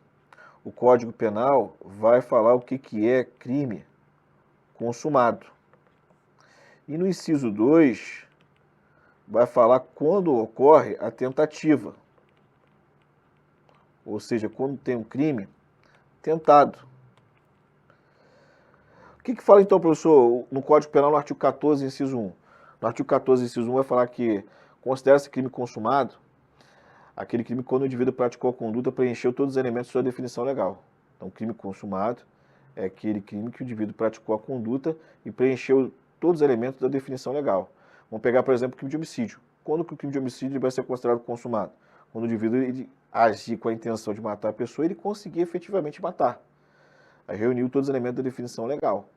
o Código Penal vai falar o que é crime consumado. E no inciso 2, vai falar quando ocorre a tentativa. Ou seja, quando tem um crime tentado. O que fala então, professor, no Código Penal, no artigo 14, inciso 1? No artigo 14, inciso 1, vai falar que considera-se crime consumado aquele crime quando o indivíduo praticou a conduta, preencheu todos os elementos de sua definição legal. Então, crime consumado é aquele crime que o indivíduo praticou a conduta e preencheu todos os elementos da definição legal. Vamos pegar, por exemplo, o crime de homicídio. Quando que o crime de homicídio vai ser considerado consumado? Quando o indivíduo ele agir com a intenção de matar a pessoa, ele conseguir efetivamente matar. Aí reuniu todos os elementos da definição legal.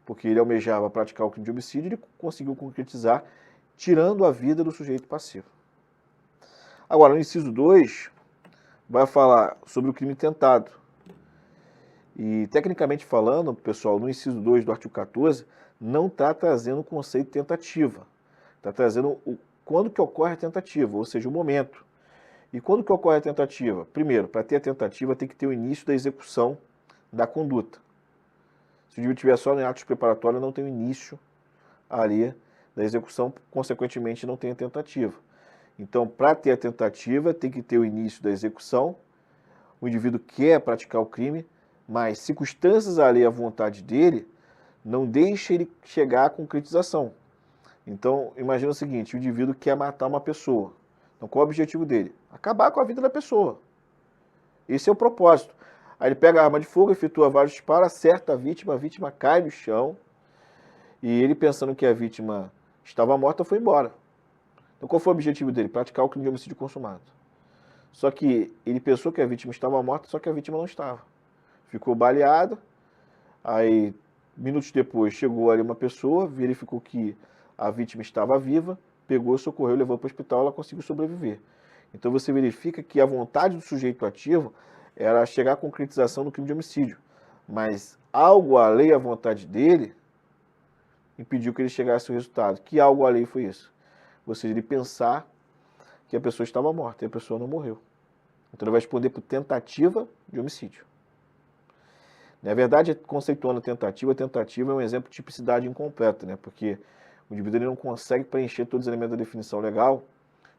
Porque ele almejava praticar o crime de homicídio, ele conseguiu concretizar, tirando a vida do sujeito passivo. Agora, no inciso 2, vai falar sobre o crime tentado. E, tecnicamente falando, pessoal, no inciso 2 do artigo 14, não está trazendo o conceito de tentativa. Está trazendo quando que ocorre a tentativa, ou seja, o momento. E quando que ocorre a tentativa? Primeiro, para ter a tentativa, tem que ter o início da execução da conduta. Se o indivíduo estiver só em atos preparatórios, não tem o início ali da execução, consequentemente não tem a tentativa. Então, para ter a tentativa, tem que ter o início da execução, o indivíduo quer praticar o crime, mas circunstâncias ali à vontade dele não deixa ele chegar à concretização. Então, imagina o seguinte, o indivíduo quer matar uma pessoa. Então, qual é o objetivo dele? Acabar com a vida da pessoa. Esse é o propósito. Aí ele pega a arma de fogo, efetua vários disparos, acerta a vítima cai no chão, e ele, pensando que a vítima estava morta, foi embora. Então, qual foi o objetivo dele? Praticar o crime de homicídio consumado. Só que ele pensou que a vítima estava morta, só que a vítima não estava. Ficou baleada, aí, minutos depois, chegou ali uma pessoa, verificou que a vítima estava viva, pegou, socorreu, levou para o hospital, ela conseguiu sobreviver. Então, você verifica que a vontade do sujeito ativo era chegar à concretização do crime de homicídio. Mas algo além à vontade dele impediu que ele chegasse ao resultado. Que algo além foi isso? Ou seja, ele pensar que a pessoa estava morta e a pessoa não morreu. Então ele vai responder por tentativa de homicídio. Na verdade, conceituando a tentativa é um exemplo de tipicidade incompleta, né? Porque o indivíduo ele não consegue preencher todos os elementos da definição legal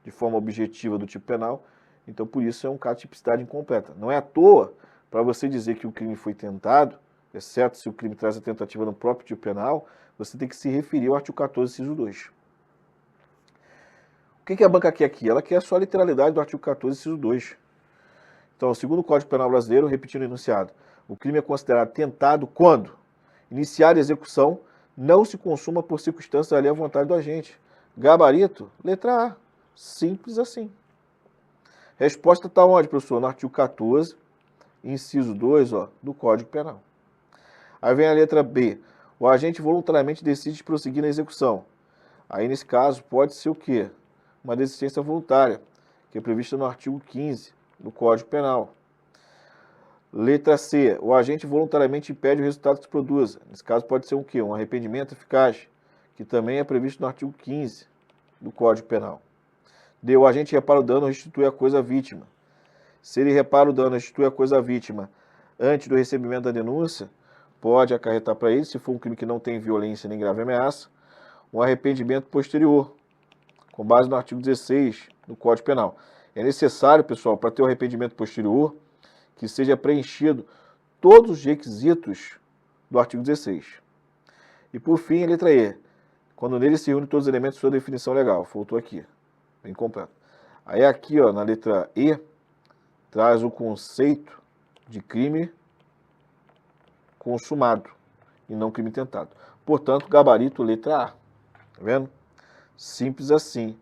de forma objetiva do tipo penal, então por isso é um caso de tipicidade incompleta. Não é à toa, para você dizer que o crime foi tentado, exceto se o crime traz a tentativa no próprio tipo penal, você tem que se referir ao artigo 14, inciso 2. O que a banca quer aqui? Ela quer só a literalidade do artigo 14, inciso 2. Então, segundo o Código Penal Brasileiro, repetindo o enunciado, o crime é considerado tentado quando iniciar a execução não se consuma por circunstâncias ali à vontade do agente. Gabarito, letra A. Simples assim. Resposta está onde, professor? No artigo 14, inciso 2, ó, do Código Penal. Aí vem a letra B. O agente voluntariamente decide prosseguir na execução. Aí, nesse caso, pode ser o quê? uma desistência voluntária, que é prevista no artigo 15 do Código Penal. Letra C. O agente voluntariamente impede o resultado que se produza. Nesse caso pode ser um quê? Um arrependimento eficaz, que também é previsto no artigo 15 do Código Penal. D. O agente repara o dano ou restitui a coisa à vítima. Se ele repara o dano ou restitui a coisa à vítima antes do recebimento da denúncia, pode acarretar para ele, se for um crime que não tem violência nem grave ameaça, um arrependimento posterior, com base no artigo 16 do Código Penal. É necessário, pessoal, para ter o arrependimento posterior, que seja preenchido todos os requisitos do artigo 16. E por fim, a letra E. Quando nele se reúne todos os elementos de sua definição legal. Faltou aqui. Bem completo. Aí aqui, ó, na letra E, traz o conceito de crime consumado e não crime tentado. Portanto, gabarito letra A. Tá vendo? Simples assim.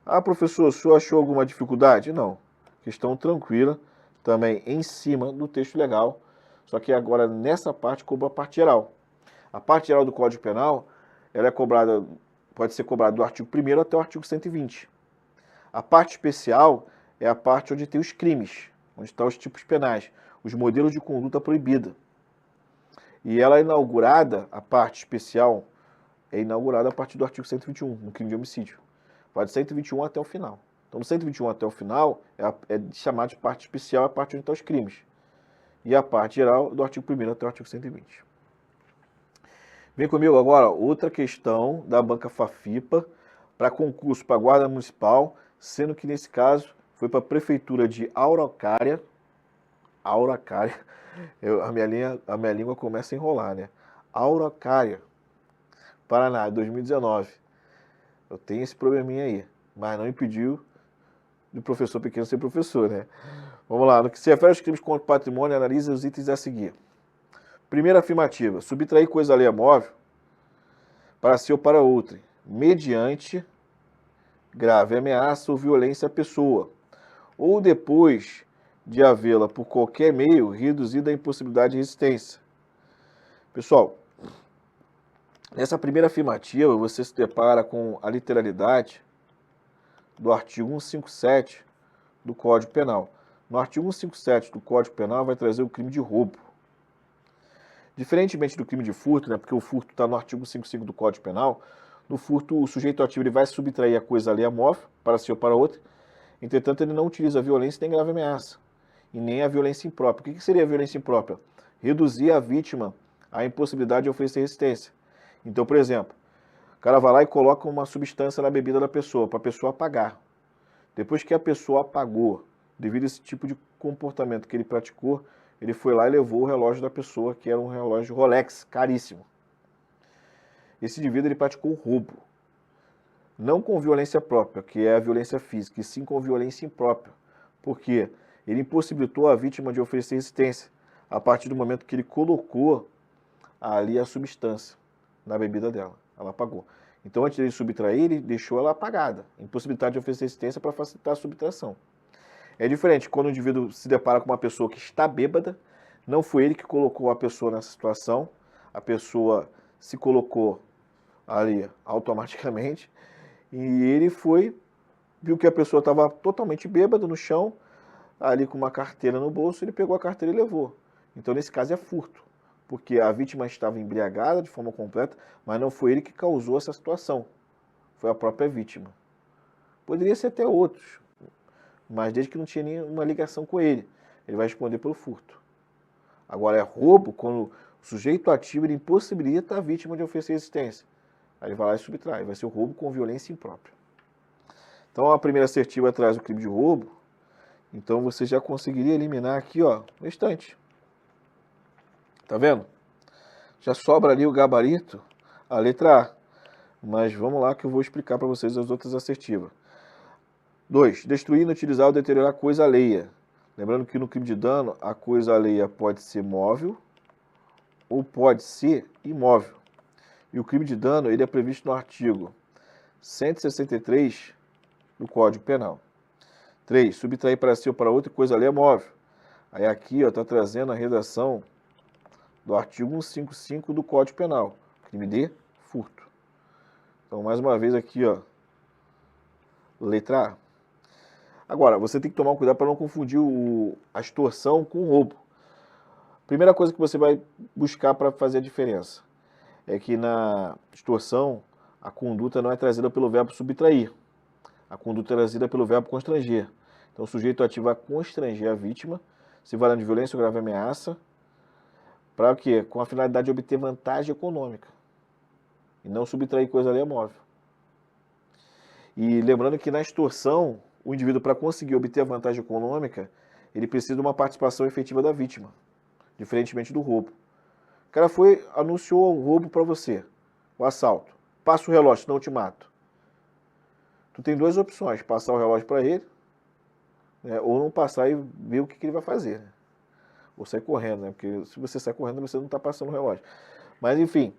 Ah, professor, o senhor achou alguma dificuldade? Não. Questão tranquila, também em cima do texto legal. Só que agora, nessa parte, cobra a parte geral. A parte geral do Código Penal, ela é cobrada, pode ser cobrada do artigo 1º até o artigo 120. A parte especial é a parte onde tem os crimes, onde estão os tipos penais, os modelos de conduta proibida. E ela é inaugurada, a parte especial, é inaugurada a partir do artigo 121, no crime de homicídio. Vai de 121 até o final. Então, do 121 até o final, é chamado de parte especial, a parte onde estão os crimes. E a parte geral, do artigo 1º até o artigo 120. Vem comigo agora, outra questão da Banca Fafipa para concurso para Guarda Municipal, sendo que nesse caso foi para a Prefeitura de Araucária. A minha língua começa a enrolar, né? Araucária, Paraná, 2019. Eu tenho esse probleminha aí, mas não impediu do professor pequeno ser professor, né? Vamos lá, no que se refere aos crimes contra o patrimônio, analise os itens a seguir. Primeira afirmativa, subtrair coisa alheia móvel para si ou para outrem, mediante grave ameaça ou violência à pessoa, ou depois de havê-la por qualquer meio reduzida à impossibilidade de resistência. Pessoal, nessa primeira afirmativa você se depara com a literalidade do artigo 157 do Código Penal. No artigo 157 do Código Penal vai trazer o crime de roubo. Diferentemente do crime de furto, né, porque o furto está no artigo 155 do Código Penal, no furto o sujeito ativo ele vai subtrair a coisa alheia móvel para si ou para outra, entretanto ele não utiliza a violência nem grave ameaça, e nem a violência imprópria. O que seria a violência imprópria? Reduzir a vítima à impossibilidade de oferecer resistência. Então, por exemplo, o cara vai lá e coloca uma substância na bebida da pessoa, para a pessoa apagar. Depois que a pessoa apagou, devido a esse tipo de comportamento que ele praticou, ele foi lá e levou o relógio da pessoa, que era um relógio Rolex, caríssimo. Esse indivíduo ele praticou roubo. Não com violência própria, que é a violência física, e sim com violência imprópria. Por quê? Ele impossibilitou a vítima de oferecer resistência, a partir do momento que ele colocou ali a substância na bebida dela. Ela apagou. Então, antes de ele subtrair, ele deixou ela apagada, impossibilidade de oferecer resistência para facilitar a subtração. É diferente quando o indivíduo se depara com uma pessoa que está bêbada, não foi ele que colocou a pessoa nessa situação, a pessoa se colocou ali automaticamente, e ele viu que a pessoa estava totalmente bêbada no chão, ali com uma carteira no bolso, ele pegou a carteira e levou. Então, nesse caso, é furto, porque a vítima estava embriagada de forma completa, mas não foi ele que causou essa situação, foi a própria vítima. Poderia ser até outros, mas desde que não tinha nenhuma ligação com ele, ele vai responder pelo furto. Agora, é roubo quando o sujeito ativo ele impossibilita a vítima de oferecer resistência. Aí ele vai lá e subtrai, vai ser o roubo com violência imprópria. Então, a primeira assertiva traz o crime de roubo, então você já conseguiria eliminar aqui, ó, no instante. Tá vendo? Já sobra ali o gabarito, a letra A. Mas vamos lá que eu vou explicar para vocês as outras assertivas. 2. Destruir, inutilizar ou deteriorar coisa alheia. Lembrando que no crime de dano, a coisa alheia pode ser móvel ou pode ser imóvel. E o crime de dano ele é previsto no artigo 163 do Código Penal. 3. Subtrair para si ou para outra coisa alheia móvel. Aí aqui está trazendo a redação do artigo 155 do Código Penal. Crime de furto. Então, mais uma vez aqui, ó, Letra A. Agora, você tem que tomar cuidado para não confundir a extorsão com o roubo. Primeira coisa que você vai buscar para fazer a diferença é que na extorsão a conduta não é trazida pelo verbo subtrair. A conduta é trazida pelo verbo constranger. Então o sujeito ativo vai constranger a vítima, se valendo de violência ou grave ameaça, para o quê? Com a finalidade de obter vantagem econômica e não subtrair coisa alheia móvel. E lembrando que na extorsão, o indivíduo, para conseguir obter a vantagem econômica, ele precisa de uma participação efetiva da vítima, diferentemente do roubo. O cara anunciou o roubo para você, o assalto. Passa o relógio, senão eu te mato. Tu tem duas opções, passar o relógio para ele, né, ou não passar e ver o que ele vai fazer. Né? Ou sair correndo, né? Porque se você sair correndo, você não está passando o relógio. Mas, enfim,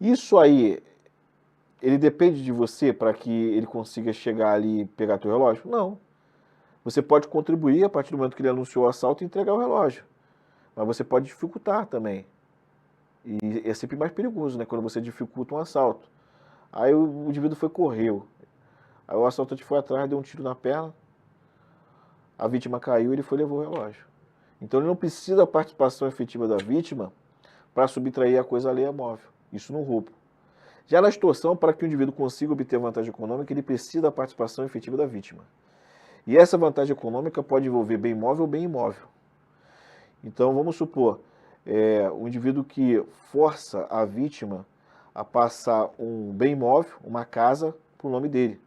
isso aí, ele depende de você para que ele consiga chegar ali e pegar teu relógio? Não. Você pode contribuir a partir do momento que ele anunciou o assalto e entregar o relógio. Mas você pode dificultar também. E é sempre mais perigoso, né? Quando você dificulta um assalto. Aí o indivíduo correu. Aí o assaltante foi atrás, deu um tiro na perna. A vítima caiu e ele levou o relógio. Então ele não precisa da participação efetiva da vítima para subtrair a coisa alheia móvel. Isso no roubo. Já na extorsão, para que o indivíduo consiga obter vantagem econômica, ele precisa da participação efetiva da vítima. E essa vantagem econômica pode envolver bem móvel ou bem imóvel. Então vamos supor, o indivíduo que força a vítima a passar um bem imóvel, uma casa, para o nome dele.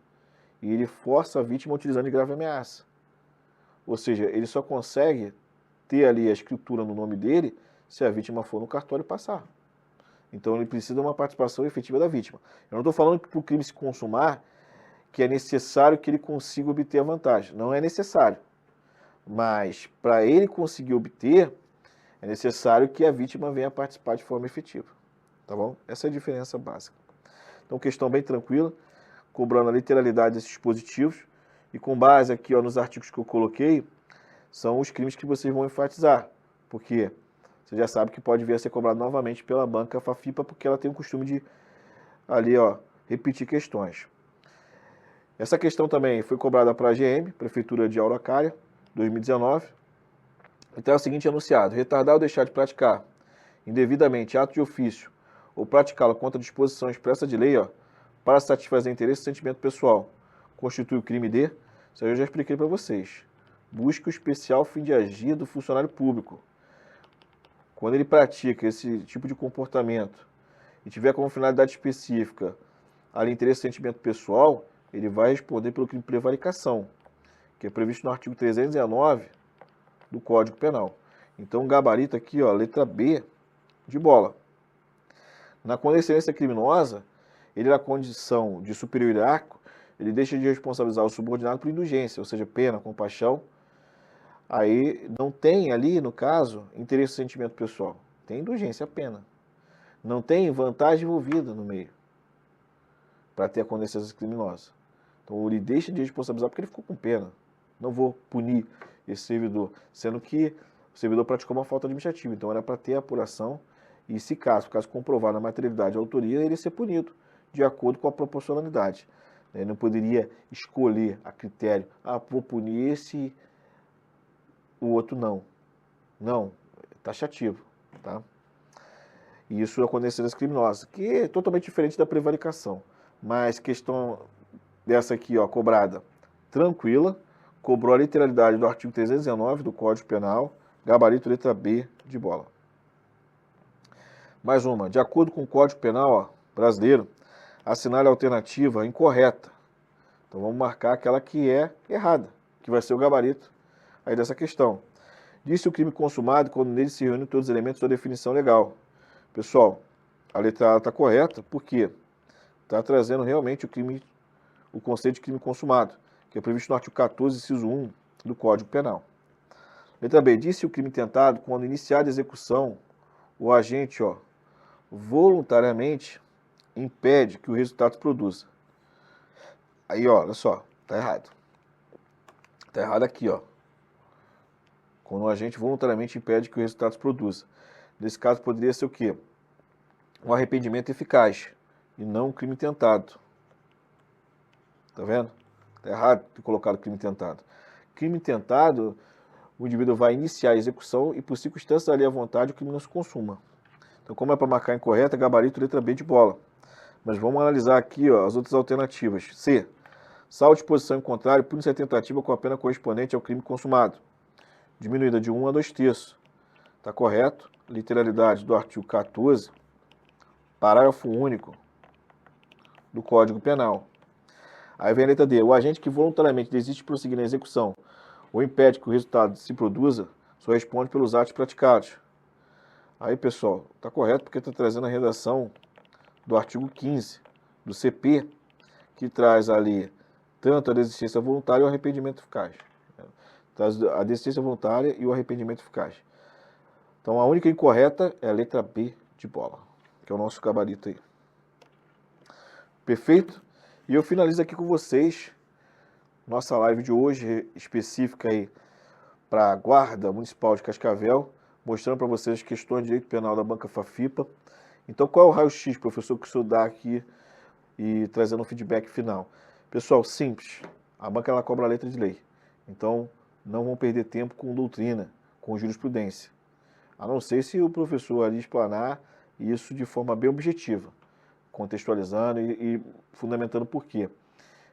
E ele força a vítima utilizando de grave ameaça. Ou seja, ele só consegue ter ali a escritura no nome dele se a vítima for no cartório passar. Então ele precisa de uma participação efetiva da vítima. Eu não estou falando que para o crime se consumar que é necessário que ele consiga obter a vantagem. Não é necessário. Mas para ele conseguir obter, é necessário que a vítima venha participar de forma efetiva. Tá bom? Essa é a diferença básica. Então, questão bem tranquila, cobrando a literalidade desses dispositivos. E com base aqui nos artigos que eu coloquei, são os crimes que vocês vão enfatizar. Porque você já sabe que pode vir a ser cobrado novamente pela banca FAFIPA, porque ela tem o costume de ali, repetir questões. Essa questão também foi cobrada para a AGM, Prefeitura de Araucária, 2019. Então é o seguinte enunciado: retardar ou deixar de praticar indevidamente ato de ofício ou praticá-lo contra disposição expressa de lei, para satisfazer interesse e sentimento pessoal, constitui o crime de, isso aí eu já expliquei para vocês, busca o especial fim de agir do funcionário público. Quando ele pratica esse tipo de comportamento e tiver como finalidade específica ali interesse e sentimento pessoal, ele vai responder pelo crime de prevaricação, que é previsto no artigo 319 do Código Penal. Então o gabarito aqui, letra B de bola. Na condescendência criminosa, ele na condição de superior hierárquico, ele deixa de responsabilizar o subordinado por indulgência, ou seja, pena, compaixão. Aí não tem ali, no caso, interesse e sentimento pessoal. Tem indulgência, pena. Não tem vantagem envolvida no meio para ter a condescendência criminosa. Então ele deixa de responsabilizar porque ele ficou com pena. Não vou punir esse servidor, sendo que o servidor praticou uma falta administrativa. Então era para ter a apuração e, se caso comprovar na materialidade a autoria, ele ia ser punido de acordo com a proporcionalidade. Ele não poderia escolher a critério, vou punir esse, o outro não. Não, taxativo, tá? E isso é a condescendência criminosa, que é totalmente diferente da prevaricação. Mas questão dessa aqui, cobrada tranquila, cobrou a literalidade do artigo 319 do Código Penal, gabarito letra B de bola. Mais uma, de acordo com o Código Penal brasileiro, assinale a alternativa incorreta. Então vamos marcar aquela que é errada, que vai ser o gabarito aí dessa questão. Disse o crime consumado quando nele se reúnem todos os elementos da definição legal. Pessoal, a letra A está correta, porque está trazendo realmente o conceito de crime consumado, que é previsto no artigo 14, inciso 1 do Código Penal. Letra B, disse o crime tentado quando iniciada a execução, o agente, voluntariamente impede que o resultado se produza. Aí, olha só, tá errado. Tá errado aqui, Quando o agente voluntariamente impede que o resultado se produza. Nesse caso, poderia ser o quê? Um arrependimento eficaz, e não um crime tentado. Tá vendo? Tá errado ter colocado crime tentado. Crime tentado, o indivíduo vai iniciar a execução e, por circunstâncias ali à vontade, o crime não se consuma. Então, como é para marcar incorreta, gabarito, letra B de bola. Mas vamos analisar aqui, ó, as outras alternativas. C. Saldo de posição em contrário, pune-se a tentativa com a pena correspondente ao crime consumado. Diminuída de 1 a 2/3. Está correto? Literalidade do artigo 14, parágrafo único do Código Penal. Aí vem a letra D. O agente que voluntariamente desiste de prosseguir na execução ou impede que o resultado se produza, só responde pelos atos praticados. Aí, pessoal, está correto porque está trazendo a redação do artigo 15 do CP, que traz ali tanto a desistência voluntária e o arrependimento eficaz. Traz a desistência voluntária e o arrependimento eficaz. Então, a única incorreta é a letra B de bola, que é o nosso gabarito aí. Perfeito? E eu finalizo aqui com vocês nossa live de hoje, específica aí para a Guarda Municipal de Cascavel, mostrando para vocês as questões de direito penal da Banca Fafipa. Então, qual é o raio-x, professor, que o senhor dá aqui e trazendo um feedback final? Pessoal, simples. A banca ela cobra a letra de lei. Então, não vão perder tempo com doutrina, com jurisprudência. A não ser se o professor ali explanar isso de forma bem objetiva, contextualizando e fundamentando por quê.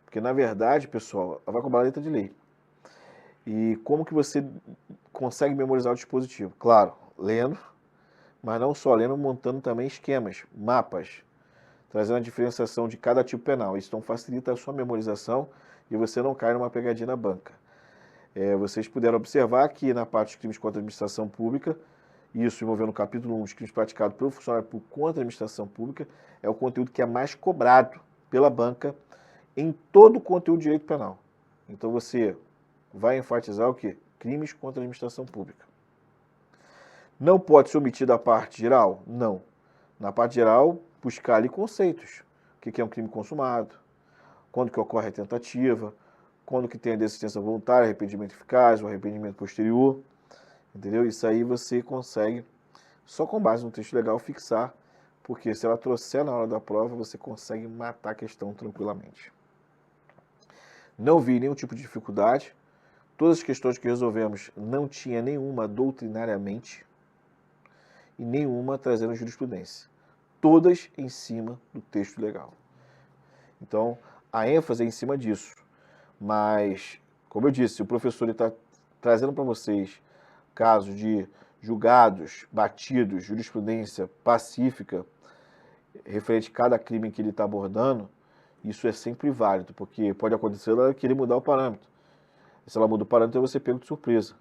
Porque, na verdade, pessoal, ela vai cobrar a letra de lei. E como que você consegue memorizar o dispositivo? Claro, lendo, mas não só lendo, montando também esquemas, mapas, trazendo a diferenciação de cada tipo penal. Isso então facilita a sua memorização e você não cai numa pegadinha na banca. Vocês puderam observar que na parte dos crimes contra a administração pública, isso envolvendo o capítulo 1 dos crimes praticados pelo funcionário público contra a administração pública, é o conteúdo que é mais cobrado pela banca em todo o conteúdo de direito penal. Então você vai enfatizar o quê? Crimes contra a administração pública. Não pode ser omitido a parte geral? Não. Na parte geral, buscar ali conceitos. O que é um crime consumado, quando que ocorre a tentativa, quando que tem a desistência voluntária, arrependimento eficaz, o arrependimento posterior. Entendeu? Isso aí você consegue, só com base no texto legal, fixar, porque se ela trouxer na hora da prova, você consegue matar a questão tranquilamente. Não vi nenhum tipo de dificuldade. Todas as questões que resolvemos não tinha nenhuma doutrinariamente e nenhuma trazendo jurisprudência. Todas em cima do texto legal. Então, a ênfase é em cima disso. Mas, como eu disse, o professor está trazendo para vocês casos de julgados, batidos, jurisprudência pacífica, referente a cada crime que ele está abordando, isso é sempre válido, porque pode acontecer ela querer mudar o parâmetro. Se ela muda o parâmetro, você pega de surpresa.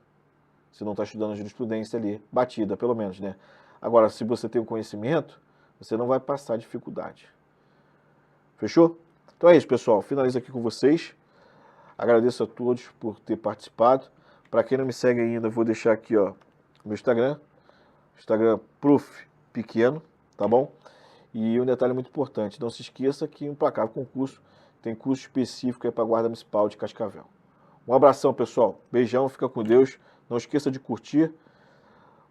Você não está estudando a jurisprudência ali, batida, pelo menos, né? Agora, se você tem o conhecimento, você não vai passar dificuldade. Fechou? Então é isso, pessoal. Finalizo aqui com vocês. Agradeço a todos por ter participado. Para quem não me segue ainda, vou deixar aqui, ó, meu Instagram. Instagram Prof. Pequeno, tá bom? E um detalhe muito importante, não se esqueça que o Implacável Concurso tem curso específico para a Guarda Municipal de Cascavel. Um abração, pessoal. Beijão, fica com Deus. Não esqueça de curtir.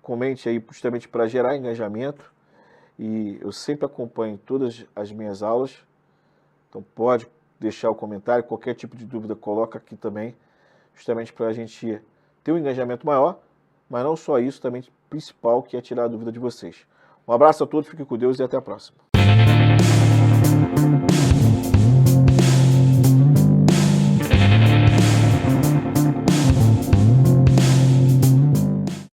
Comente aí justamente para gerar engajamento. E eu sempre acompanho todas as minhas aulas. Então pode deixar o comentário. Qualquer tipo de dúvida, coloca aqui também. Justamente para a gente ter um engajamento maior. Mas não só isso, também principal, que é tirar a dúvida de vocês. Um abraço a todos, fiquem com Deus e até a próxima.